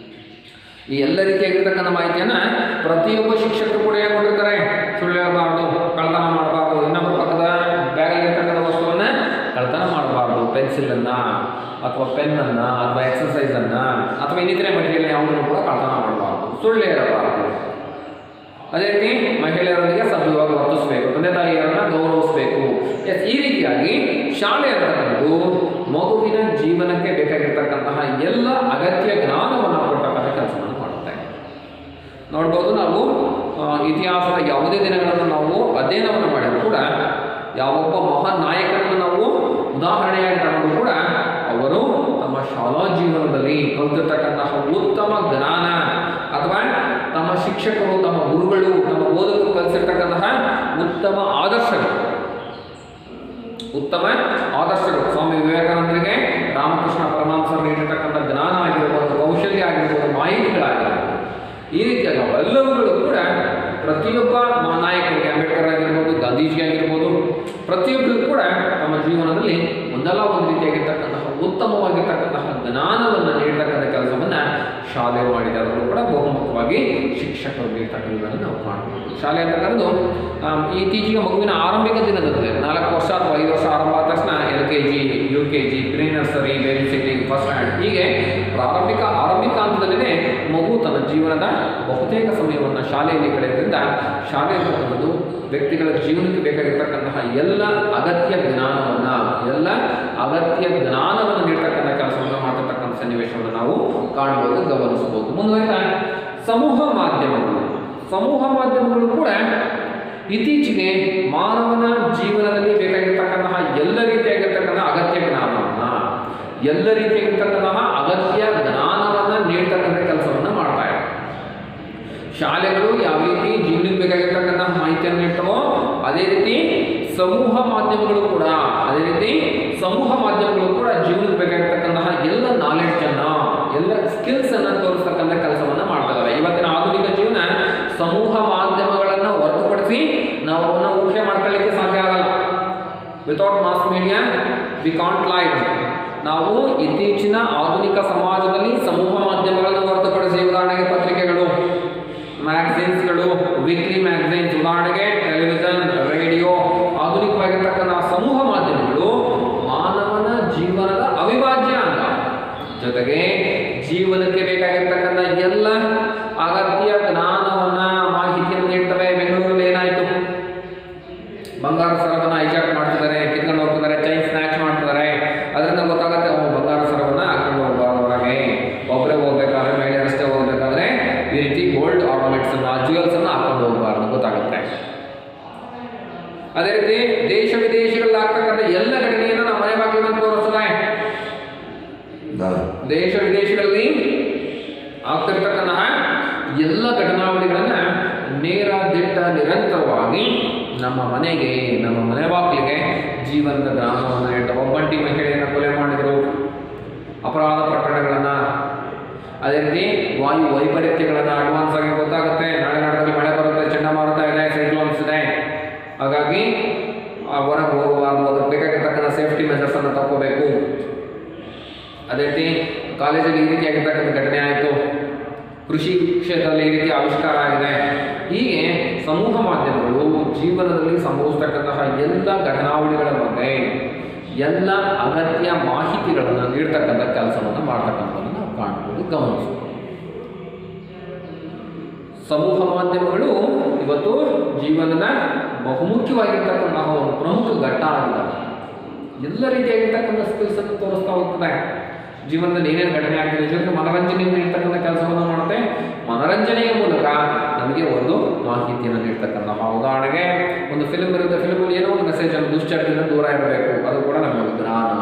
ಈ ಎಲ್ಲ ರೀತಿಯಾಗಿರ್ತಕ್ಕಂಥ ಮಾಹಿತಿಯನ್ನು ಪ್ರತಿಯೊಬ್ಬ ಶಿಕ್ಷಕರು ಕೂಡ ಹೇಳ್ಕೊಂಡಿರ್ತಾರೆ. ಸುಳ್ಳು ಹೇಳಬಾರ್ದು, ಕಳ್ತನ ಮಾಡಬಾರ್ದು, ಇನ್ನೊಬ್ಬರ ಪಕ್ಕದ ಬ್ಯಾಗಲ್ಲಿರ್ತಕ್ಕಂಥ ವಸ್ತುವನ್ನು ಕಳ್ತನ ಮಾಡಬಾರ್ದು, ಪೆನ್ಸಿಲನ್ನು ಅಥವಾ ಪೆನ್ನನ್ನು ಅಥವಾ ಎಕ್ಸಸೈಸನ್ನು ಅಥವಾ ಇನ್ನಿತರೆ ಮಟೀರಿಯಲ್ ಯಾವುದನ್ನು ಕೂಡ ಕಳ್ತನ ಮಾಡಬಾರ್ದು, ಸುಳ್ಳು ಹೇಳಬಾರ್ದು. ಅದೇ ರೀತಿ ಮಹಿಳೆಯರೊಂದಿಗೆ ಸಭ್ಯವಾಗಿ ವರ್ತಿಸಬೇಕು, ತಂದೆ ತಾಯಿಯರನ್ನು ಗೌರವಿಸಬೇಕು. ಈ ರೀತಿಯಾಗಿ ಶಾಲೆ ಅಂತಕ್ಕಂಥದ್ದು ಮಗುವಿನ ಜೀವನಕ್ಕೆ ಬೇಕಾಗಿರ್ತಕ್ಕಂತಹ ಎಲ್ಲ ಅಗತ್ಯ ಜ್ಞಾನವನ್ನು ಕೊಡ್ತಕ್ಕಂಥ ಕೆಲಸವನ್ನು ಮಾಡುತ್ತೆ. ನೋಡ್ಬೋದು, ನಾವು ಇತಿಹಾಸದ ಯಾವುದೇ ದಿನಗಳನ್ನು ನಾವು ಅಧ್ಯಯನವನ್ನು ಮಾಡಿದ್ರು ಕೂಡ ಯಾವೊಬ್ಬ ಮಹಾನ್ ನಾಯಕರನ್ನು ನಾವು ಉದಾಹರಣೆಯಾಗಿ ತಗೊಂಡು ಕೂಡ ಅವರು ತಮ್ಮ ಶಾಲಾ ಜೀವನದಲ್ಲಿ ಕಲಿತಿರ್ತಕ್ಕಂತಹ ಉತ್ತಮ ಜ್ಞಾನ ಅಥವಾ ತಮ್ಮ ಶಿಕ್ಷಕರು, ತಮ್ಮ ಗುರುಗಳು, ತಮ್ಮ ಬೋಧಕರು ಕಲಿಸಿರ್ತಕ್ಕಂತಹ ಉತ್ತಮ ಆದರ್ಶಗಳು ಸ್ವಾಮಿ ವಿವೇಕಾನಂದರಿಗೆ ರಾಮಕೃಷ್ಣ ಪರಮಹಂಸರು ನೀಡಿರ್ತಕ್ಕಂಥ ಜ್ಞಾನ ಆಗಿರ್ಬೋದು, ಕೌಶಲ್ಯ ಆಗಿರ್ಬೋದು, ಮಾಹಿತಿಗಳಾಗಿರ್ಬೋದು, ಈ ರೀತಿಯಾಗಿ ಅವೆಲ್ಲವುಗಳು ಕೂಡ ಪ್ರತಿಯೊಬ್ಬ ನಾಯಕರಿಗೆ, ಅಂಬೇಡ್ಕರ್ ಆಗಿರ್ಬೋದು, ಗಾಂಧೀಜಿ ಆಗಿರ್ಬೋದು, ಪ್ರತಿಯೊಬ್ಬರಿಗೂ ಕೂಡ ತಮ್ಮ ಜೀವನದಲ್ಲಿ ಒಂದಲ್ಲ ಒಂದು ರೀತಿಯಾಗಿರ್ತಕ್ಕಂತಹ ಉತ್ತಮವಾಗಿರ್ತಕ್ಕಂತಹ ಜ್ಞಾನವನ್ನು ನೀಡತಕ್ಕಂಥ ಕೆಲಸವನ್ನು ಶಾಲೆ ಮಾಡಿದೆ. ಅದರಲ್ಲೂ ಕೂಡ ಬಹುಮುಖ್ಯವಾಗಿ ಶಿಕ್ಷಕರು ನೀಡ್ತಕ್ಕಂಥದ್ದನ್ನು ನಾವು ಕಾಣಬಹುದು. ಶಾಲೆ ಅಂತಕ್ಕಂಥದ್ದು ಇತ್ತೀಚೆಗೆ ಮಗುವಿನ ಆರಂಭಿಕ ದಿನದಲ್ಲಿ 4 ವರ್ಷ ಅಥವಾ 5 ವರ್ಷ ಆರಂಭ ಆದ ತಕ್ಷಣ LKG, UKG, pre nursery, baby sitting, first standard, ಹೀಗೆ ಆರಂಭಿಕ ಹಂತದಲ್ಲೇ ಮಗು ತನ್ನ ಜೀವನದ ಬಹುತೇಕ ಸಮಯವನ್ನು ಶಾಲೆಯಲ್ಲಿ ಕಳೆಯೋದ್ರಿಂದ ಶಾಲೆ ಅಂತಕ್ಕಂಥದ್ದು ವ್ಯಕ್ತಿಗಳ ಜೀವನಕ್ಕೆ ಬೇಕಾಗಿರ್ತಕ್ಕಂತಹ ಎಲ್ಲ ಅಗತ್ಯ ಜ್ಞಾನವನ್ನು ನೀಡ್ತಕ್ಕಂಥ ಕೆಲಸವನ್ನು ಮಾಡ್ತಿರ್ತಕ್ಕಂಥ ಸನ್ನಿವೇಶವನ್ನು ನಾವು ಕಾಣಬಹುದು, ಗಮನಿಸಬಹುದು. ಮುಂದುವರಿದ ಸಮೂಹ ಮಾಧ್ಯಮಗಳು ಕೂಡ ಇತ್ತೀಚೆಗೆ ಮಾನವನ ಜೀವನದಲ್ಲಿ ಬೇಕಾಗಿರ್ತಕ್ಕಂತಹ ಎಲ್ಲ ರೀತಿಯಾಗಿರ್ತಕ್ಕಂಥ ಅಗತ್ಯ ಜ್ಞಾನವನ್ನು ನೀಡ್ತಕ್ಕಂಥ ಕೆಲಸವನ್ನು ಮಾಡ್ತಾ ಇದೆ. ಶಾಲೆಗಳು ಯಾವ ರೀತಿ ಜೀವನಕ್ಕೆ ಬೇಕಾಗಿರ್ತಕ್ಕಂತಹ ಮಾಹಿತಿಯನ್ನು ನೀಡ್ತವೋ ಅದೇ ರೀತಿ ಸಮೂಹ ಮಾಧ್ಯಮಗಳು ಕೂಡ ಜೀವನಕ್ಕೆ ಬೇಕಾಗಿರ್ತಕ್ಕಂತಹ ಎಲ್ಲ ನಾಲೆಡ್ಜನ್ನು, ಎಲ್ಲ ಸ್ಕಿಲ್ಸನ್ನು ತೋರಿಸ್ತಕ್ಕಂಥ ಕೆಲಸವನ್ನು ಮಾಡ್ತಾ ಇದ್ದಾರೆ. ಇವತ್ತಿನ ಆಧುನಿಕ ಜೀವನ ಸಮೂಹ ಮಾಧ್ಯಮಗಳನ್ನು ಹೊರತುಪಡಿಸಿ ನಾವು ಅವನ್ನ ಊಹೆ ಮಾಡ್ಕೊಳ್ಳಿಕ್ಕೆ ಸಾಧ್ಯ ಆಗಲ್ಲ. Without mass media we can't live. ನಾವು ಇತ್ತೀಚಿನ ಆಧುನಿಕ ಸಮಾಜದಲ್ಲಿ ಸಮೂಹ ಮಾಧ್ಯಮಗಳನ್ನು ಹೊರತುಪಡಿಸಿ, ಉದಾಹರಣೆಗೆ ಪತ್ರಿಕೆಗಳು, ಮ್ಯಾಗಝಿನ್ಸ್ಗಳು, ವೀಕ್ಲಿ ಮ್ಯಾಗಝಿನ್ಸ್, ಉದಾಹರಣೆಗೆ ಟೆಲಿವಿಷನ್, ರೇಡಿಯೋ, ಆಧುನಿಕವಾಗಿರ್ತಕ್ಕಂಥ ಸಮೂಹ ಮಾಧ್ಯಮಗಳು ಮಾನವನ ಜೀವನದ ಅವಿಭಾಜ್ಯ ಅಂಗ. ಜೊತೆಗೆ ಜೀವನಕ್ಕೆ ಬೇಕಾಗಿರ್ತಕ್ಕಂಥ ಎಲ್ಲ ಅಗತ್ಯ ಜ್ಞಾನವನ್ನು, ಮಾಹಿತಿಯನ್ನು ನೀಡ್ತವೆ. ಬೆಂಗಳೂರಲ್ಲಿ ಏನಾಯಿತು, ಬಂಗಾರ ಸರವನ್ನು ಹೈಜಾಕ್ ಮಾಡ್ತಿದ್ದಾರೆ, ಕಿತ್ಕೊಂಡು ಹೋಗ್ತಿದ್ದಾರೆ, ಚೈನ್ ಸ್ನ್ಯಾಚ್ ಮಾಡ್ತಿದ್ದಾರೆ. ಅದರಿಂದ ಗೊತ್ತಾಗುತ್ತೆ ಬಂಗಾರ ಸರವನ್ನು ಹಾಕೊಂಡು ಹೋಗ್ಬಾರ್ದು, ಹೊರಗೆ ಒಬ್ಬರೇ ಹೋಗ್ಬೇಕಾದ್ರೆ, ಮಹಿಳೆಯರಷ್ಟೇ ಹೋಗ್ಬೇಕಾದ್ರೆ ಈ ರೀತಿ ಗೋಲ್ಡ್ ಆರ್ನಮೆಂಟ್ಸನ್ನು, ಜ್ಯುವೆಲ್ಸನ್ನು ಹಾಕೊಂಡು ಹೋಗಬಾರ್ದು, ಗೊತ್ತಾಗುತ್ತೆ. ಅದೇ ರೀತಿ ದೇಶ ವಿದೇಶಗಳಲ್ಲಿ ಆಗ್ತಕ್ಕಂಥ ಎಲ್ಲ ಘಟನೆಯನ್ನು ನಮ್ಮ ಮನೆ ಬಾಗಿಲನ್ನು ತೋರಿಸ್ತದೆ. ದೇಶ ವಿದೇಶಗಳಲ್ಲಿ ಆಗ್ತಿರ್ತಕ್ಕಂತಹ ಎಲ್ಲ ಘಟನಾವಳಿಗಳನ್ನು ನೇರ ದಿಟ್ಟ ನಿರಂತರವಾಗಿ ನಮ್ಮ ಮನೆಗೆ, ನಮ್ಮ ಮನೆ ಬಾಗಿಲಿಗೆ ಜೀವನದ ಜ್ಞಾನವನ್ನು ನೀಡ್ತಾ. ಒಬ್ಬಂಟಿ ಮಹಿಳೆಯನ್ನು ಕೊಲೆ ಮಾಡಿದರು, ಅಪರಾಧ ಪ್ರಕರಣಗಳನ್ನು, ಅದೇ ರೀತಿ ವಾಯು ವೈಪರೀತ್ಯಗಳನ್ನು ಅಡ್ವಾನ್ಸ್ ಆಗಿ ಗೊತ್ತಾಗುತ್ತೆ. ನಾಳೆ ನಾಡದಲ್ಲಿ ಮಳೆ ಬರುತ್ತೆ, ಚಂಡಮಾರುತ ಇದೆ, ಸೈಕ್ಲೋನ್ಸ್ ಇದೆ, ಹಾಗಾಗಿ ಹೊರಗೆ ಹೋಗಬಾರ್ದು, ಅದಕ್ಕೆ ಬೇಕಾಗಿರ್ತಕ್ಕಂಥ ಸೇಫ್ಟಿ ಮೆಜರ್ಸನ್ನು ತಗೋಬೇಕು. ಅದೇ ರೀತಿ ಕಾಲೇಜಲ್ಲಿ ಈ ರೀತಿಯಾಗಿರ್ತಕ್ಕಂಥ ಘಟನೆ ಆಯಿತು, ಕೃಷಿ ಕ್ಷೇತ್ರದಲ್ಲಿ ಈ ರೀತಿ ಆವಿಷ್ಕಾರ ಆಗಿದೆ. ಹೀಗೆ ಸಮೂಹ ಮಾಧ್ಯಮಗಳು ಜೀವನದಲ್ಲಿ ಸಂಭವಿಸ್ತಕ್ಕಂತಹ ಎಲ್ಲ ಘಟನಾವಳಿಗಳ ಬಗ್ಗೆ ಎಲ್ಲ ಅಗತ್ಯ ಮಾಹಿತಿಗಳನ್ನು ನೀಡ್ತಕ್ಕಂಥ ಕೆಲಸವನ್ನು ಮಾಡ್ತಕ್ಕಂಥದ್ದನ್ನು ನಾವು ಕಾಣಬಹುದು, ಗಮನಿಸಬಹುದು. ಸಮೂಹ ಮಾಧ್ಯಮಗಳು ಇವತ್ತು ಜೀವನದ ಬಹುಮುಖ್ಯವಾಗಿರ್ತಕ್ಕಂತಹ ಒಂದು ಪ್ರಮುಖ ಘಟ್ಟ ಆಗಿದ್ದಾವೆ. ಎಲ್ಲ ರೀತಿಯಾಗಿರ್ತಕ್ಕಂಥ ಸ್ಕಿಲ್ಸನ್ನು ತೋರಿಸ್ತಾ ಹೋಗ್ತದೆ. ಜೀವನದಲ್ಲಿ ಏನೇನು ಘಟನೆ ಆಗ್ತಿದೆ, ಜೊತೆಗೆ ಮನರಂಜನೆಯನ್ನು ನೀಡ್ತಕ್ಕಂಥ ಕೆಲಸವನ್ನು ಮಾಡುತ್ತೆ. ಮನರಂಜನೆಯ ಮೂಲಕ ನಮಗೆ ಒಂದು ಮಾಹಿತಿಯನ್ನು ನೀಡ್ತಕ್ಕಂಥ, ಉದಾಹರಣೆಗೆ ಒಂದು ಫಿಲ್ಮ್ ಇರುತ್ತೆ, ಫಿಲ್ಮಲ್ಲಿ ಏನೋ ಒಂದು ಮೆಸೇಜ್ ಅನ್ನು, ದುಶ್ಚಟದಿಂದ ದೂರ ಇರಬೇಕು, ಅದು ಕೂಡ ನಮಗೆ ಜ್ಞಾನ.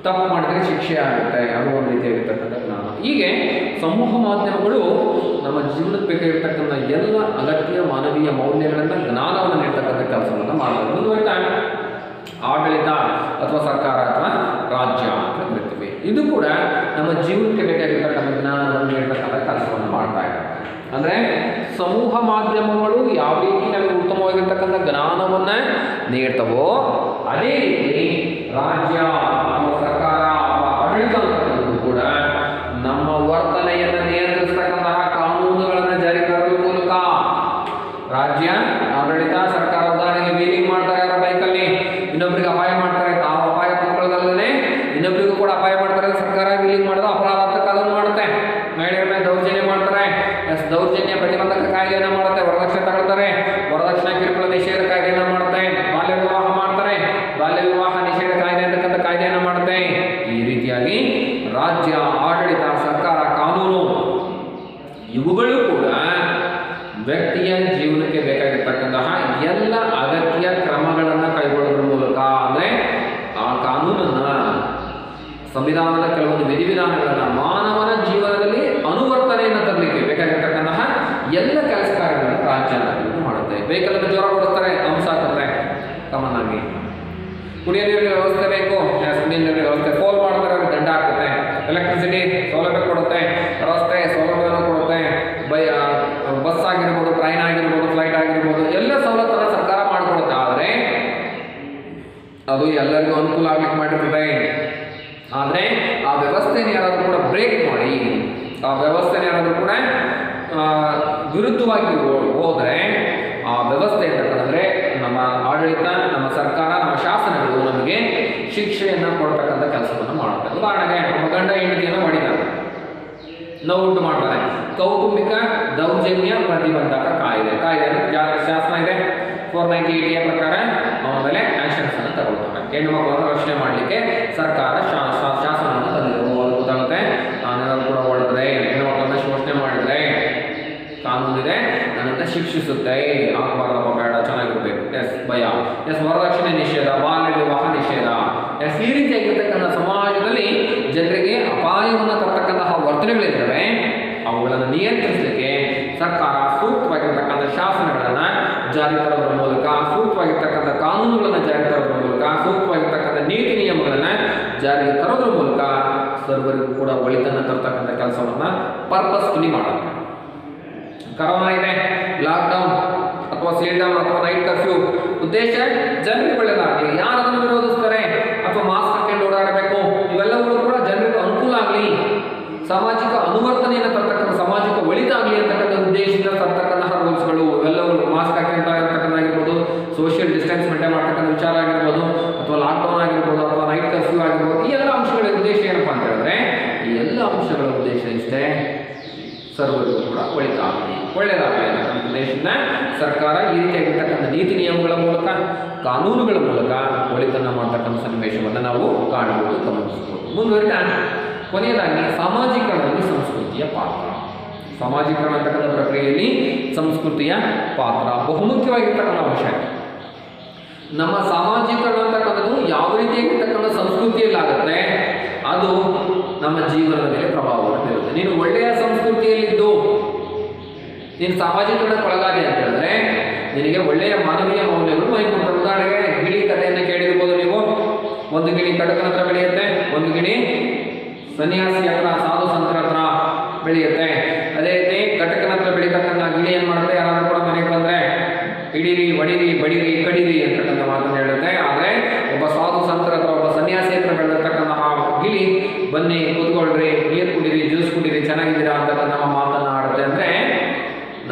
ತಪ್ಪು ಮಾಡಿದರೆ ಶಿಕ್ಷೆ ಆಗುತ್ತೆ, ಅದು ಒಂದು ರೀತಿಯಾಗಿರ್ತಕ್ಕಂಥ ಜ್ಞಾನ. ಹೀಗೆ ಸಮೂಹ ಮಾಧ್ಯಮಗಳು ನಮ್ಮ ಜೀವನಕ್ಕೆ ಬೇಕಾಗಿರ್ತಕ್ಕಂಥ ಎಲ್ಲ ಅಗತ್ಯ ಮಾನವೀಯ ಮೌಲ್ಯಗಳನ್ನು ಜ್ಞಾನವನ್ನು ನೀಡ್ತಕ್ಕಂಥ ಕೆಲಸವನ್ನು ಮಾಡ್ತಾರೆ. ಮುಂದುವರಿತಾ ಆಡಳಿತ ಅಥವಾ ಸರ್ಕಾರ ಅಥವಾ ರಾಜ್ಯ ಅಂತ ಕರಿತೀವಿ. ಇದು ಕೂಡ ನಮ್ಮ ಜೀವನಕ್ಕೆ ಬೇಕಾಗಿರ್ತಕ್ಕಂಥ ಜ್ಞಾನವನ್ನು ನೀಡ್ತಕ್ಕಂಥ ಕೆಲಸವನ್ನು ಮಾಡ್ತಾ ಇದ್ದಾರೆ. ಅಂದರೆ ಸಮೂಹ ಮಾಧ್ಯಮಗಳು ಯಾವ ರೀತಿ ನಮಗೆ ಉತ್ತಮವಾಗಿರ್ತಕ್ಕಂಥ ಜ್ಞಾನವನ್ನು ನೀಡ್ತವೋ ಅದೇ ರೀತಿ ರಾಜ್ಯ ಅಥವಾ ಸರ್ಕಾರ ಅಥವಾ ಆಡಳಿತ ಅಂತಕ್ಕಂಥದ್ದು ಕೂಡ ನಮ್ಮ ವರ್ತನೆಯನ್ನು ನಿಯಂತ್ರಿಸ್ತಕ್ಕಂತಹ ಕಾನೂನುಗಳನ್ನು ಜಾರಿ ತರುವ ಮೂಲಕ ರಾಜ್ಯ ಆಡಳಿತ ಸರ್ಕಾರ ಉದಾಹರಣೆಗೆ ವೀಲಿಂಗ್ ಮಾಡ್ತಾರೆ ಅವರ ಬೈಕಲ್ಲಿ, ಇನ್ನೊಬ್ಬರಿಗೆ ಅಪಾಯ ಮಾಡ್ತಾರೆ, ತಾವು ಅಪಾಯ ತಂದ್ಕೊಳ್ಳೋದಲ್ಲದೆ ಇನ್ನೊಬ್ಬರಿಗೂ ಕೂಡ ಅಪಾಯ ಮಾಡ್ತಾರೆ. ಸರ್ಕಾರ ವೀಲಿಂಗ್ ಮಾಡಿದ ಅಪರಾಧ ಅಂತ ಕಾನೂನು ಮಾಡುತ್ತೆ. ಮಹಿಳೆಯರ ಮೇಲೆ ದೌರ್ಜನ್ಯ ಮಾಡ್ತಾರೆ, ದೌರ್ಜನ್ಯ ಪ್ರತಿಬಂಧಕ ಕಾಯ್ದೆಯನ್ನು ಮಾಡುತ್ತೆ. ವರದಕ್ಷಿಣೆ ತಗೊಳ್ತಾರೆ, ವರದಕ್ಷಿಣೆ ಕಿರುಕುಳ ನಿಷೇಧ ಕಾಯ್ದೆಯನ್ನು ಮಾಡುತ್ತೆ. ಬಾಲ್ಯ ವಿವಾಹ ಮಾಡ್ತಾರೆ, ಬಾಲ್ಯ ವಿವಾಹ ನಿಷೇಧ ಕಾಯ್ದೆ ಅಂತಕ್ಕಂಥ ಕಾಯ್ದೆಯನ್ನು ಮಾಡುತ್ತೆ. ಈ ರೀತಿಯಾಗಿ ರಾಜ್ಯ ಆಡಳಿತ ಸರ್ಕಾರ ಕಾನೂನು ಇವುಗಳು ಕೂಡ ವ್ಯಕ್ತಿಯ ಜೀವನಕ್ಕೆ ಬೇಕಾಗಿರ್ತಕ್ಕಂತಹ ಎಲ್ಲ ಅಗತ್ಯ ಕ್ರಮಗಳನ್ನು ಕೈಗೊಳ್ಳೋದ್ರ ಮೂಲಕ, ಅಂದರೆ ಆ ಕಾನೂನನ್ನು ಸಂವಿಧಾನದ ಕೆಲವೊಂದು ವಿಧಿವಿಧಾನಗಳನ್ನು ಮಾನವನ ಜೀವನದಲ್ಲಿ ಅನುವರ್ತನೆಯನ್ನು ತರಲಿಕ್ಕೆ ಬೇಕಾಗಿರ್ತಕ್ಕಂತಹ ಎಲ್ಲ ಕೆಲಸ ಕಾರ್ಯಗಳನ್ನು ರಾಜ್ಯ ಮಾಡುತ್ತೆ. ವೆಹಿಕಲ್ ಜ್ವರ ಕೊಡುತ್ತಾರೆ, ಅಂಶ ಹಾಕುತ್ತೆ, ಕಾಮನ್ ಆಗಿ ಕುಡಿಯೋ ನೀರಿನ ವ್ಯವಸ್ಥೆ ಬೇಕು, ಕುಡಿಯೋ ನೀರಿನ ವ್ಯವಸ್ಥೆ ಫೋಲ್ ಮಾಡ್ತಾರೆ, ಅವ್ರಿಗೆ ದಂಡ ಹಾಕುತ್ತೆ. ಎಲೆಕ್ಟ್ರಿಸಿಟಿ ಸೌಲಭ್ಯ ಕೊಡುತ್ತೆ, ರಸ್ತೆ ಸೌಲಭ್ಯವನ್ನು ಕೊಡುತ್ತೆ, ಬಸ್ ಆಗಿರ್ಬೋದು, ಟ್ರೈನ್ ಆಗಿರ್ಬೋದು, ಫ್ಲೈಟ್ ಆಗಿರ್ಬೋದು, ಎಲ್ಲ ಸವಲತ್ತನ್ನು ಸರ್ಕಾರ ಮಾಡಿಕೊಡುತ್ತೆ. ಆದರೆ ಅದು ಎಲ್ಲರಿಗೂ ಅನುಕೂಲ ಆಗ್ಲಿಕ್ಕೆ ಮಾಡಿರ್ತದೆ. ಆದರೆ ಆ ವ್ಯವಸ್ಥೆನ ಯಾರಾದರೂ ಕೂಡ ಬ್ರೇಕ್ ಮಾಡಿ, ಆ ವ್ಯವಸ್ಥೆನ ಯಾರಾದರೂ ಕೂಡ ವಿರುದ್ಧವಾಗಿ ಹೋದರೆ ಆ ವ್ಯವಸ್ಥೆ ಅಂತಕ್ಕಂದರೆ ನಮ್ಮ ಆಡಳಿತ, ನಮ್ಮ ಸರ್ಕಾರ, ನಮ್ಮ ಶಾಸನಗಳು ನಮಗೆ ಶಿಕ್ಷೆಯನ್ನು ಕೊಡ್ತಕ್ಕಂಥ ಕೆಲಸವನ್ನು ಮಾಡುತ್ತೆ. ಉದಾಹರಣೆಗೆ ನಮ್ಮ ಗಂಡ ಹೆಂಡತಿಯನ್ನು ಮಾಡಿದ್ದಾರೆ, ನೋವುಂಟು ಮಾಡ್ತಾರೆ. ಕೌಟುಂಬಿಕ ದೌರ್ಜನ್ಯ ಪ್ರತಿಬಂಧಕ ಕಾಯ್ದೆ ಶಾಸನ ಇದೆ 498 ಪ್ರಕಾರ ಅವನ ಮೇಲೆ ಆಕ್ಷನ್ಸ್ ಅನ್ನು ತಗೊಳ್ತಾರೆ. ಹೆಣ್ಣು ಮಕ್ಕಳನ್ನು ರಕ್ಷಣೆ ಮಾಡಲಿಕ್ಕೆ ಸರ್ಕಾರ ಶಾಸನವನ್ನು ತಂದಿದೆ. ಗೊತ್ತಾಗುತ್ತೆ, ನಾನೇನಾದ್ರು ಕೂಡ ಹೊಡೆದ್ರೆ, ಹೆಣ್ಣು ಮಕ್ಕಳನ್ನ ಶೋಷಣೆ ಮಾಡಿದ್ರೆ ಕಾನೂನಿದೆ, ನನ್ನನ್ನು ಶಿಕ್ಷಿಸುತ್ತೆ. ಆಗಬಾರ್ದಪ್ಪ, ಬೇಡ, ಚೆನ್ನಾಗಿರ್ಬೇಕು. ಭಯ. ವರದಕ್ಷಿಣೆ ನಿಷೇಧ, ಬಾಲ್ಯ ವಿವಾಹ ನಿಷೇಧ. ಈ ರೀತಿಯಾಗಿರ್ತಕ್ಕಂಥ ಸಮಾಜದಲ್ಲಿ ಜನರಿಗೆ ಅಪಾಯವನ್ನು ತರ್ತಕ್ಕಂತಹ ವರ್ತನೆಗಳಿರ್ತವೆ. ಅವುಗಳನ್ನು ನಿಯಂತ್ರಿಸಲಿಕ್ಕೆ ಸರ್ಕಾರ ಸೂಕ್ತವಾಗಿರ್ತಕ್ಕಂಥ ಶಾಸನಗಳನ್ನು ಜಾರಿ ತರೋದ್ರ ಮೂಲಕ, ಸೂಕ್ತವಾಗಿರ್ತಕ್ಕಂಥ ಕಾನೂನುಗಳನ್ನು ಜಾರಿ ತರೋದ್ರ ಮೂಲಕ, ಸೂಕ್ತವಾಗಿರ್ತಕ್ಕಂಥ ನೀತಿ ನಿಯಮಗಳನ್ನು ಜಾರಿಗೆ ತರೋದ್ರ ಮೂಲಕ ಸರ್ವರಿಗೂ ಕೂಡ ಒಳಿತನ್ನು ತರ್ತಕ್ಕಂಥ ಕೆಲಸವನ್ನು ಪರ್ಪಸ್ಫುಲಿ ಮಾಡುತ್ತೆ. ಕರೋನಾ ಇದೆ, ಲಾಕ್ಡೌನ್ ಅಥವಾ ಸೀಲ್ ಡೌನ್ ಅಥವಾ ನೈಟ್ ಕರ್ಫ್ಯೂ, ಉದ್ದೇಶ ಜನರಿಗೆ ಒಳ್ಳೆಯದಾಗಲಿ. ಯಾರು ಅದನ್ನು ವಿರೋಧಿಸ್ತಾರೆ ಅಥವಾ ಮಾಸ್ಕ್ ಹಾಕೊಂಡು ಓಡಾಡಬೇಕು, ಇವೆಲ್ಲವೂ ಕೂಡ ಜನರಿಗೆ ಅನುಕೂಲ ಆಗಲಿ, ಸಾಮಾಜಿಕ ಅನುವರ್ತನೆಯನ್ನು ತರ್ತಕ್ಕಂಥ, ಸಮಾಜಿಕ ಒಳಿತಾಗಲಿ ಅಂತಕ್ಕಂಥ ಉದ್ದೇಶದಿಂದ ತರ್ತಕ್ಕಂತಹ ರೂಲ್ಸ್ಗಳು ಇವೆಲ್ಲವೂ, ಮಾಸ್ಕ್ ಹಾಕೊಂತ ಇರ್ತಕ್ಕಂಥಾಗಿರ್ಬೋದು, ಸೋಷಿಯಲ್ ಡಿಸ್ಟೆನ್ಸ್ ಮೇಂಟೈನ್ ಮಾಡ್ತಕ್ಕಂಥ ವಿಚಾರ ಆಗಿರ್ಬೋದು, ಅಥವಾ ಲಾಕ್ಡೌನ್ ಆಗಿರ್ಬೋದು, ಅಥವಾ ನೈಟ್ ಕರ್ಫ್ಯೂ ಆಗಿರ್ಬೋದು, ಈ ಎಲ್ಲ ಅಂಶಗಳ ಉದ್ದೇಶ ಏನಪ್ಪ ಅಂತ ಹೇಳಿದ್ರೆ, ಈ ಎಲ್ಲ ಅಂಶಗಳ ಉದ್ದೇಶ ಇಷ್ಟೇ, ಸರ್ವರಿಗೂ ಕೂಡ ಒಳ್ಳೆಯದಾಗಲಿ ಅನ್ನೋ ಉದ್ದೇಶದಿಂದ ಸರ್ಕಾರ ಈ ರೀತಿಯಾಗಿರ್ತಕ್ಕಂಥ ನೀತಿ ನಿಯಮಗಳ ಮೂಲಕ, ಕಾನೂನುಗಳ ಮೂಲಕ ಒಳಿತನ್ನು ಮಾಡ್ತಕ್ಕಂಥ ಸನ್ನಿವೇಶವನ್ನು ನಾವು ಕಾಣಬಹುದು, ಗಮನಿಸಬಹುದು. ಮುಂದುವರಿದ ಕೊನೆಯದಾಗಿ ಸಾಮಾಜೀಕರಣದಲ್ಲಿ ಸಂಸ್ಕೃತಿಯ ಪಾತ್ರ. ಸಾಮಾಜೀಕರಣ ಅಂತಕ್ಕಂಥ ಪ್ರಕ್ರಿಯೆಯಲ್ಲಿ ಸಂಸ್ಕೃತಿಯ ಪಾತ್ರ ಬಹುಮುಖ್ಯವಾಗಿರ್ತಕ್ಕಂಥ ಅಂಶ. ನಮ್ಮ ಸಾಮಾಜೀಕರಣ ಅಂತಕ್ಕಂಥದ್ದು ಯಾವ ರೀತಿಯಾಗಿರ್ತಕ್ಕಂಥ ಸಂಸ್ಕೃತಿಯಲ್ಲಾಗುತ್ತೆ ಅದು ನಮ್ಮ ಜೀವನದ ಮೇಲೆ ಪ್ರಭಾವವನ್ನು ಬೀರುತ್ತೆ. ನೀನು ಒಳ್ಳೆಯ ಸಂಸ್ಕೃತಿಯಲ್ಲಿದ್ದು ನೀನು ಸಾಮಾಜೀಕರಣಕ್ಕೆ ಒಳಗಾದೆ ಅಂತ ಹೇಳಿದ್ರೆ ನಿನಗೆ ಒಳ್ಳೆಯ ಮಾನವೀಯ ಮೌಲ್ಯಗಳು ಮೈಕೊಡ್ತಾರೆ. ಉದಾಹರಣೆಗೆ ಗಿಳಿ ಕಥೆಯನ್ನು ಕೇಳಿರ್ಬೋದು ನೀವು. ಒಂದು ಗಿಳಿ ಕಡಕನ ಹತ್ರ ಬೆಳೆಯುತ್ತೆ, ಒಂದು ಗಿಳಿ ಸನ್ಯಾಸಿ ಹತ್ರ, ಸಾಧು ಸಂತರ ಹತ್ರ ಬೆಳೆಯುತ್ತೆ. ಅದೇ ರೀತಿ ಕಟಕನ ಹತ್ರ ಬೆಳೀತಕ್ಕಂಥ ಗಿಳಿ ಏನು ಮಾಡುತ್ತೆ, ಯಾರಾದ್ರೂ ಕೂಡ ಮನೆಗೆ ಬಂದರೆ ಹಿಡೀರಿ, ಹೊಡೀರಿ, ಬಡೀರಿ, ಕಡೀರಿ ಅಂತಕ್ಕಂಥ ಮಾತನ್ನು ಹೇಳುತ್ತೆ. ಆದರೆ ಒಬ್ಬ ಸಾಧು ಸಂತರ ಹತ್ರ, ಒಬ್ಬ ಸನ್ಯಾಸಿ ಹತ್ರ ಬೆಳೆದಿರ್ತಕ್ಕಂತಹ ಗಿಳಿ ಬನ್ನಿ ಕೂತ್ಕೊಳ್ರಿ, ನೀರು ಕುಡೀರಿ, ಜ್ಯೂಸ್ ಕುಡೀರಿ, ಚೆನ್ನಾಗಿದ್ದೀರಾ ಅಂತಕ್ಕಂಥ ಮಾತನ್ನು ಆಡುತ್ತೆ. ಅಂದರೆ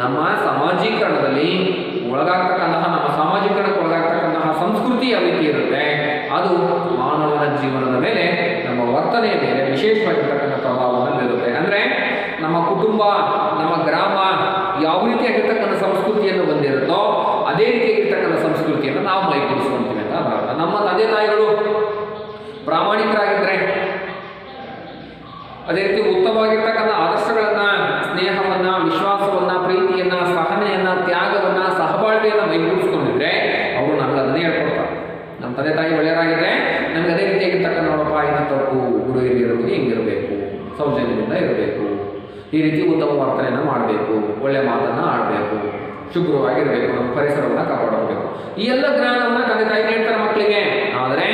ನಮ್ಮ ಸಾಮಾಜೀಕರಣದಲ್ಲಿ ಒಳಗಾಗ್ತಕ್ಕಂತಹ, ನಮ್ಮ ಸಾಮಾಜೀಕರಣಕ್ಕೆ ಒಳಗಾಗ್ತಕ್ಕಂತಹ ಸಂಸ್ಕೃತಿ ಯಾವ ರೀತಿ ಇರುತ್ತೆ ಅದು ಮಾನವನ ಜೀವನದ ಮೇಲೆ, ನಮ್ಮ ವರ್ತನೆಯ ಮೇಲೆ ವಿಶೇಷವಾಗಿರ್ತಕ್ಕಂಥ ಪ್ರಭಾವವನ್ನು ಬೀರುತ್ತೆ. ಅಂದರೆ ನಮ್ಮ ಕುಟುಂಬ, ನಮ್ಮ ಗ್ರಾಮ ಯಾವ ರೀತಿಯಾಗಿರ್ತಕ್ಕಂಥ ಸಂಸ್ಕೃತಿಯನ್ನು ಹೊಂದಿರುತ್ತೋ ಅದೇ ರೀತಿಯಾಗಿರ್ತಕ್ಕಂಥ ಸಂಸ್ಕೃತಿಯನ್ನು ನಾವು ಮೈಗೂಡಿಸ್ಕೊಳ್ತೀವಿ ಅಂತ ಬರುತ್ತೆ. ನಮ್ಮ ತಂದೆ ತಾಯಿಗಳು ಪ್ರಾಮಾಣಿಕರಾಗಿದ್ದರೆ, ಅದೇ ರೀತಿ ಉತ್ತಮವಾಗಿರ್ತಕ್ಕಂಥ ಆದರ್ಶಗಳನ್ನು, ಸ್ನೇಹವನ್ನು, ವಿಶ್ವಾಸವನ್ನು, ಪ್ರೀತಿಯನ್ನು, ಸಹನೆಯನ್ನು, ತ್ಯಾಗವನ್ನು, ಸಹಬಾಳ್ವೆಯನ್ನು ಮೈಗೂಡಿಸ್ಕೊಂಡಿದ್ರೆ ಅವರು ನಮ್ಗೆ ಅದನ್ನೇ ಹೇಳ್ಕೊಡ್ತಾರೆ. ನಮ್ಮ ತಂದೆ ತಾಯಿ ಒಳ್ಳೆಯರಾಗಿದ್ದರೆ ನಮ್ಗೆ ಅದೇ ರೀತಿಯಾಗಿರ್ತಕ್ಕಂಥ ನೋಡಪ್ಪ ಇದು ತಪ್ಪು, ಗುರು ಹಿರಿಯರಲ್ಲಿ ಹಿಂಗಿರಬೇಕು, ಸೌಜನ್ಯದಿಂದ ಇರಬೇಕು, ಈ ರೀತಿ ಉತ್ತಮ ವರ್ತನೆಯನ್ನು ಮಾಡಬೇಕು, ಒಳ್ಳೆ ಮಾತನ್ನು ಆಡಬೇಕು, ಶುಭ್ರವಾಗಿರಬೇಕು, ನಮ್ಮ ಪರಿಸರವನ್ನು ಕಾಪಾಡಬೇಕು. ಈ ಎಲ್ಲ ಜ್ಞಾನವನ್ನು ತಂದೆ ತಾಯಿ ನೀಡ್ತಾರೆ ಮಕ್ಕಳಿಗೆ. ಆದರೆ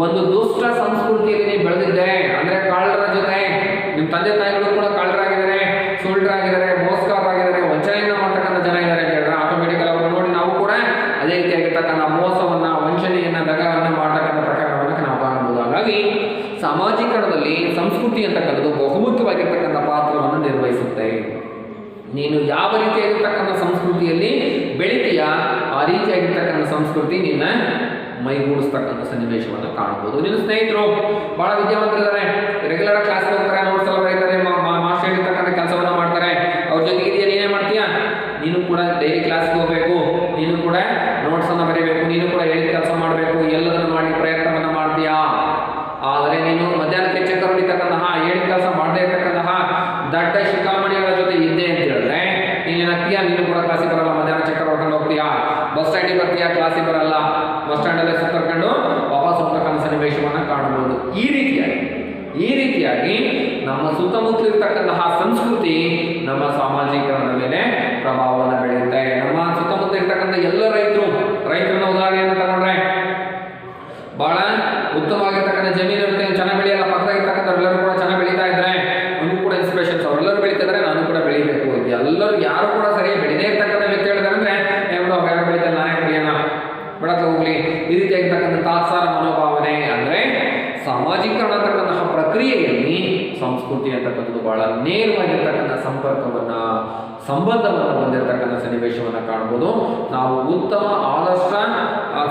ಒಂದು ದುಷ್ಟ ಸಂಸ್ಕೃತಿಯಲ್ಲಿ ನೀವು ಬೆಳೆದಿದ್ದೆ ಅಂದರೆ ಕಳ್ಳರ ಜೊತೆ, ನಿಮ್ಮ ತಂದೆ ತಾಯಿಗಳು ಕೂಡ ಕಳ್ಳರಾಗಿದ್ದಾರೆ, ಸುಳ್ಳರಾಗಿದ್ದಾರೆ, ಮೋಸಗಾರರಾಗಿದ್ದಾರೆ, ವಂಚನೆಯನ್ನು ಮಾಡ್ತಕ್ಕಂಥ ಜನ ಇದ್ದಾರೆ ಅಂತ ಹೇಳಿದ್ರೆ ಆಟೋಮೆಟಿಕಲ್ ಅವರು ನೋಡಿ ನಾವು ಕೂಡ ಅದೇ ರೀತಿಯಾಗಿರ್ತಕ್ಕಂಥ ಮೋಸವನ್ನು, ವಂಚನೆಯನ್ನು, ದಗವನ್ನು ಮಾಡ್ತಕ್ಕಂಥ ಪ್ರಕರಣವನ್ನು ನಾವು ಕಾಣಬಹುದು. ಹಾಗಾಗಿ ಸಾಮಾಜೀಕರಣದಲ್ಲಿ ಸಂಸ್ಕೃತಿ ಅಂತಕ್ಕಂಥದ್ದು ಬಹುಮುಖ್ಯವಾಗಿರ್ತಕ್ಕಂಥ ಪಾತ್ರವನ್ನು ನಿರ್ವಹಿಸುತ್ತೆ. ನೀನು ಯಾವ ರೀತಿಯಾಗಿರ್ತಕ್ಕಂಥ ಸಂಸ್ಕೃತಿಯಲ್ಲಿ ಬೆಳಿತೀಯ ಆ ರೀತಿಯಾಗಿರ್ತಕ್ಕಂಥ ಸಂಸ್ಕೃತಿ ನಿನ್ನ ಮೈಗೂಡಿಸ್ತಕ್ಕಂಥ ಸನ್ನಿವೇಶವನ್ನು ಕಾಣಬಹುದು. ನಿನ್ನ ಸ್ನೇಹಿತರು ಬಹಳ ವಿದ್ಯಾವಂತರಿದ್ದಾರೆ, ರೆಗ್ಯುಲರ್ ಕ್ಲಾಸ್ಗೆ ಹೋಗ್ತಾರೆ, ನೋಟ್ಸ್ ಎಲ್ಲ ಬರೀತಾರೆ, ಮಾಸ್ಟರ್ ಹೇಳಿರ್ತಕ್ಕಂಥ ಕೆಲಸವನ್ನು ಮಾಡ್ತಾರೆ. ಅವ್ರ ಜೊತೆಗೆ ಇದೆಯಾ ನೀನೇ ಮಾಡ್ತೀಯಾ? ನೀನು ಕೂಡ ಡೈಲಿ ಕ್ಲಾಸ್ಗೆ ಹೋಗಬೇಕು, ನೀನು ಕೂಡ ನೋಟ್ಸನ್ನು ಬರೀಬೇಕು, ನೀನು ಕೂಡ ಹೇಳಿದ ಕೆಲಸ ಮಾಡಬೇಕು, ಎಲ್ಲದನ್ನು ಮಾಡಿ ಪ್ರಯತ್ನವನ್ನು ಮಾಡ್ತೀಯಾ. ಆದರೆ ನೀನು ಮಧ್ಯಾಹ್ನಕ್ಕೆ ಚಕ್ಕರ್ ಹೊಡಿತಕ್ಕಂತಹ, ಹೇಳಿದ ಕೆಲಸ ಮಾಡದೇ ಇರ್ತಕ್ಕಂತಹ ದಡ್ಡ ಶಿಖಾಮಣಿಗಳ ಜೊತೆ ಇದ್ದೆ ಅಂತ ಹೇಳಿದ್ರೆ ನೀನೇನಾಗ್ತೀಯಾ? ನೀನು ಕೂಡ ಕ್ಲಾಸಿಗೆ ಬರಲ್ಲ, ಮಧ್ಯಾಹ್ನ ಚಕ್ಕರ್ ಹೊಡ್ಕೊಂಡು ಹೋಗ್ತೀಯಾ, ಬಸ್ ಸ್ಟ್ಯಾಂಡಿಗೆ ಬರ್ತೀಯಾ, ಕ್ಲಾಸಿಗೆ ಬರಲ್ಲ, ಬಸ್ ಸ್ಟ್ಯಾಂಡಲ್ಲೇ ಸುತ್ತರ್ಕೊಂಡು ವಾಪಸ್ ಹೋಗ್ತಕ್ಕಂಥ ಸನ್ನಿವೇಶವನ್ನು ಕಾಣಬಹುದು. ಈ ರೀತಿಯಾಗಿ ನಮ್ಮ ಸುತ್ತಮುತ್ತಲಿರ್ತಕ್ಕಂತಹ ಸಂಸ್ಕೃತಿ ನಮ್ಮ ಸಾಮಾಜಿಕರಣದ ಮೇಲೆ ಪ್ರಭಾವವನ್ನು ಬೀಳುತ್ತೆ. ನಮ್ಮ ಸುತ್ತಮುತ್ತ ಇರ್ತಕ್ಕಂಥ ಎಲ್ಲ ರೈತರನ್ನ ಉದಾಹರಣೆಯನ್ನು ತಗೊಂಡ್ರೆ ಬಹಳ ಉತ್ತಮವಾಗಿರ್ತಕ್ಕಂಥ ಜಮೀನು ಇರುತ್ತೆ, ಚೆನ್ನಾಗಿ ಬೆಳೆಯಲ್ಲ, ಪಕ್ಕದಾಗಿರ್ತಕ್ಕಂಥವ್ರೆಲ್ಲರೂ ಕೂಡ ಚೆನ್ನಾಗಿ ಬೆಳೀತಾ ಇದ್ದಾರೆ, ನನಗೂ ಕೂಡ ಇನ್ಸ್ಪಿರೇಷನ್ಸ್, ಅವರೆಲ್ಲರೂ ಬೆಳೀತಿದ್ದಾರೆ, ನಾನು ಕೂಡ ಬೆಳಿಬೇಕು. ಎಲ್ಲರೂ ಯಾರು ಕೂಡ ಸರಿಯಾಗಿ ಬೆಳೆದೇ ಇರ್ತಕ್ಕಂಥ ವ್ಯಕ್ತಿ ಹೇಳಿದಾರೆ ಅಂದರೆ ಅವ್ರು ಯಾರು ಬೆಳೀತಾರೆ, ನಾನೇ ಬೆಳೆಯೋಣ, ಬೆಳಕ ಹೋಗ್ಲಿ, ಈ ರೀತಿಯಾಗಿರ್ತಕ್ಕಂಥ ತಾತ್ಸಾರ ಮನೋಭಾವನೆ. ಅಂದರೆ ಸಾಮಾಜೀಕರಣ ಅಂತಕ್ಕಂತಹ ಪ್ರಕ್ರಿಯೆಯಲ್ಲಿ ಸಂಸ್ಕೃತಿ ಅಂತಕ್ಕಂಥದ್ದು ಬಹಳ ನೇರವಾಗಿರ್ತಕ್ಕಂಥ ಸಂಬಂಧವನ್ನು ಹೊಂದಿರತಕ್ಕಂಥ ಸನ್ನಿವೇಶವನ್ನು ಕಾಣ್ಬೋದು. ನಾವು ಉತ್ತಮ ಆದರ್ಶ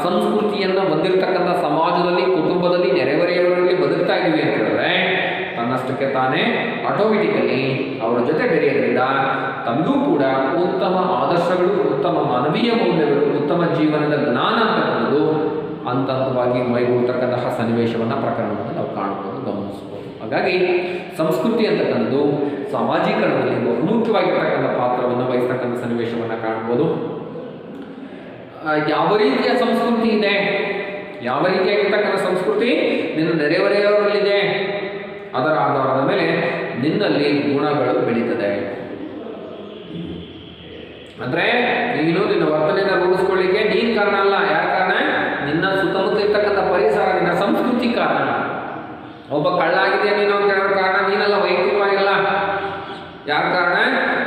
ಸಂಸ್ಕೃತಿಯನ್ನು ಹೊಂದಿರತಕ್ಕಂಥ ಸಮಾಜದಲ್ಲಿ, ಕುಟುಂಬದಲ್ಲಿ, ನೆರೆಹೊರೆಯವರಲ್ಲಿ ಬದುಕ್ತಾ ಇದ್ದೀವಿ ಅಂತ ಹೇಳಿದ್ರೆ ತನ್ನಷ್ಟಕ್ಕೆ ತಾನೇ ಆಟೋಮೆಟಿಕಲಿ ಅವರ ಜೊತೆ ಬೆರೆಯೋದ್ರಿಂದ ತಮಗೂ ಕೂಡ ಉತ್ತಮ ಆದರ್ಶಗಳು, ಉತ್ತಮ ಮಾನವೀಯ ಮೌಲ್ಯಗಳು, ಉತ್ತಮ ಜೀವನದ ಜ್ಞಾನ ಅಂತಕ್ಕಂಥದ್ದು ಹಂತವಾಗಿ ಮೈಗೂಡ್ತಕ್ಕಂತಹ ಸನ್ನಿವೇಶವನ್ನು, ಪ್ರಕರಣವನ್ನು ನಾವು ಕಾಣ್ಬೋದು, ಗಮನಿಸ್ಬೋದು. ಹಾಗಾಗಿ ಸಂಸ್ಕೃತಿ ಅಂತಕ್ಕಂಥದ್ದು ಸಾಮಾಜೀಕರಣದಲ್ಲಿ ಬಹುಮುಖ್ಯವಾಗಿರ್ತಕ್ಕಂಥ ಪಾತ್ರವನ್ನು ವಹಿಸ್ತಕ್ಕಂಥ ಸನ್ನಿವೇಶವನ್ನು ಕಾಣ್ಬೋದು. ಯಾವ ರೀತಿಯ ಸಂಸ್ಕೃತಿ ಇದೆ, ಯಾವ ರೀತಿಯಾಗಿರ್ತಕ್ಕಂಥ ಸಂಸ್ಕೃತಿ ನಿನ್ನ ನೆರೆಹೊರೆಯವರಲ್ಲಿದೆ, ಅದರ ಆಧಾರದ ಮೇಲೆ ನಿನ್ನಲ್ಲಿ ಗುಣಗಳು ಬೆಳೀತದೆ. ಅಂದರೆ ನೀನು ನಿನ್ನ ವರ್ತನೆಯನ್ನು ರೂಢಿಸ್ಕೊಳ್ಳಿಕ್ಕೆ ನೀನು ಕಾರಣ ಅಲ್ಲ. ಯಾರ ಕಾರಣ? ನಿನ್ನ ಸುತ್ತಮುತ್ತ ಇರ್ತಕ್ಕಂಥ ಪರಿಸರ, ನಿನ್ನ ಸಂಸ್ಕೃತಿ ಕಾರಣ. ಒಬ್ಬ ಕಳ್ಳ ಆಗಿದೆಯಾ ನೀನು ಅಂತ ಹೇಳೋ ಕಾರಣ ನೀನಲ್ಲ, ವೈಯಕ್ತಿಕವಾಗಿಲ್ಲ. ಯಾರ ಕಾರಣ?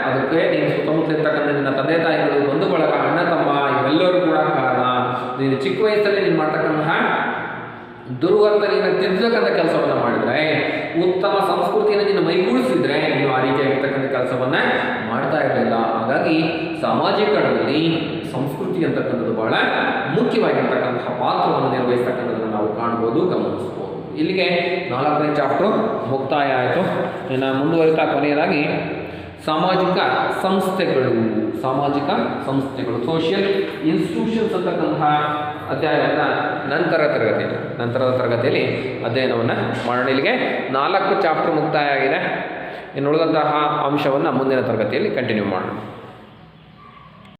ಅದಕ್ಕೆ ನೀನು ಸುತ್ತಮುತ್ತ ಇರ್ತಕ್ಕಂಥ ನಿನ್ನ ತಂದೆ ತಾಯಿಗಳು, ಬಂಧು ಬಳಗ, ಅಣ್ಣ ತಮ್ಮ ಇವೆಲ್ಲರೂ ಕೂಡ ಕಾರಣ. ನೀನು ಚಿಕ್ಕ ವಯಸ್ಸಲ್ಲಿ ನೀನು ಮಾಡ್ತಕ್ಕಂತಹ ದುರ್ವರ್ತನೆಯನ್ನು ತಿದ್ದತಕ್ಕಂಥ ಕೆಲಸವನ್ನು ಮಾಡಿದರೆ, ಉತ್ತಮ ಸಂಸ್ಕೃತಿಯನ್ನು ನೀನು ಮೈಗೂಡಿಸಿದ್ರೆ ನೀನು ಆ ರೀತಿಯಾಗಿರ್ತಕ್ಕಂಥ ಕೆಲಸವನ್ನು ಮಾಡ್ತಾ ಇರಲಿಲ್ಲ. ಹಾಗಾಗಿ ಸಾಮಾಜೀಕರಣದಲ್ಲಿ ಸಂಸ್ಕೃತಿ ಅಂತಕ್ಕಂಥದ್ದು ಬಹಳ ಮುಖ್ಯವಾಗಿರ್ತಕ್ಕಂತಹ ಪಾತ್ರವನ್ನು ನಿರ್ವಹಿಸ್ತಕ್ಕಂಥದ್ದನ್ನು ನಾವು ಕಾಣ್ಬೋದು, ಗಮನಿಸ್ಬೋದು. ಇಲ್ಲಿಗೆ 4ನೇ ಚಾಪ್ಟರ್ ಮುಕ್ತಾಯ ಆಯಿತು. ಇನ್ನು ಮುಂದುವರಿತಾ ಕೊನೆಯದಾಗಿ ಸಾಮಾಜಿಕ ಸಂಸ್ಥೆಗಳು ಸೋಷಿಯಲ್ ಇನ್ಸ್ಟಿಟ್ಯೂಷನ್ಸ್ ಅಂತಕ್ಕಂತಹ ಅಧ್ಯಾಯವನ್ನು ನಂತರದ ತರಗತಿಯಲ್ಲಿ ಅಧ್ಯಯನವನ್ನು ಮಾಡೋಣ. ಇಲ್ಲಿಗೆ 4 ಚಾಪ್ಟರ್ ಮುಕ್ತಾಯ ಆಗಿದೆ. ಇನ್ನು ಉಳಿದಂತಹ ಅಂಶವನ್ನು ಮುಂದಿನ ತರಗತಿಯಲ್ಲಿ ಕಂಟಿನ್ಯೂ ಮಾಡೋಣ.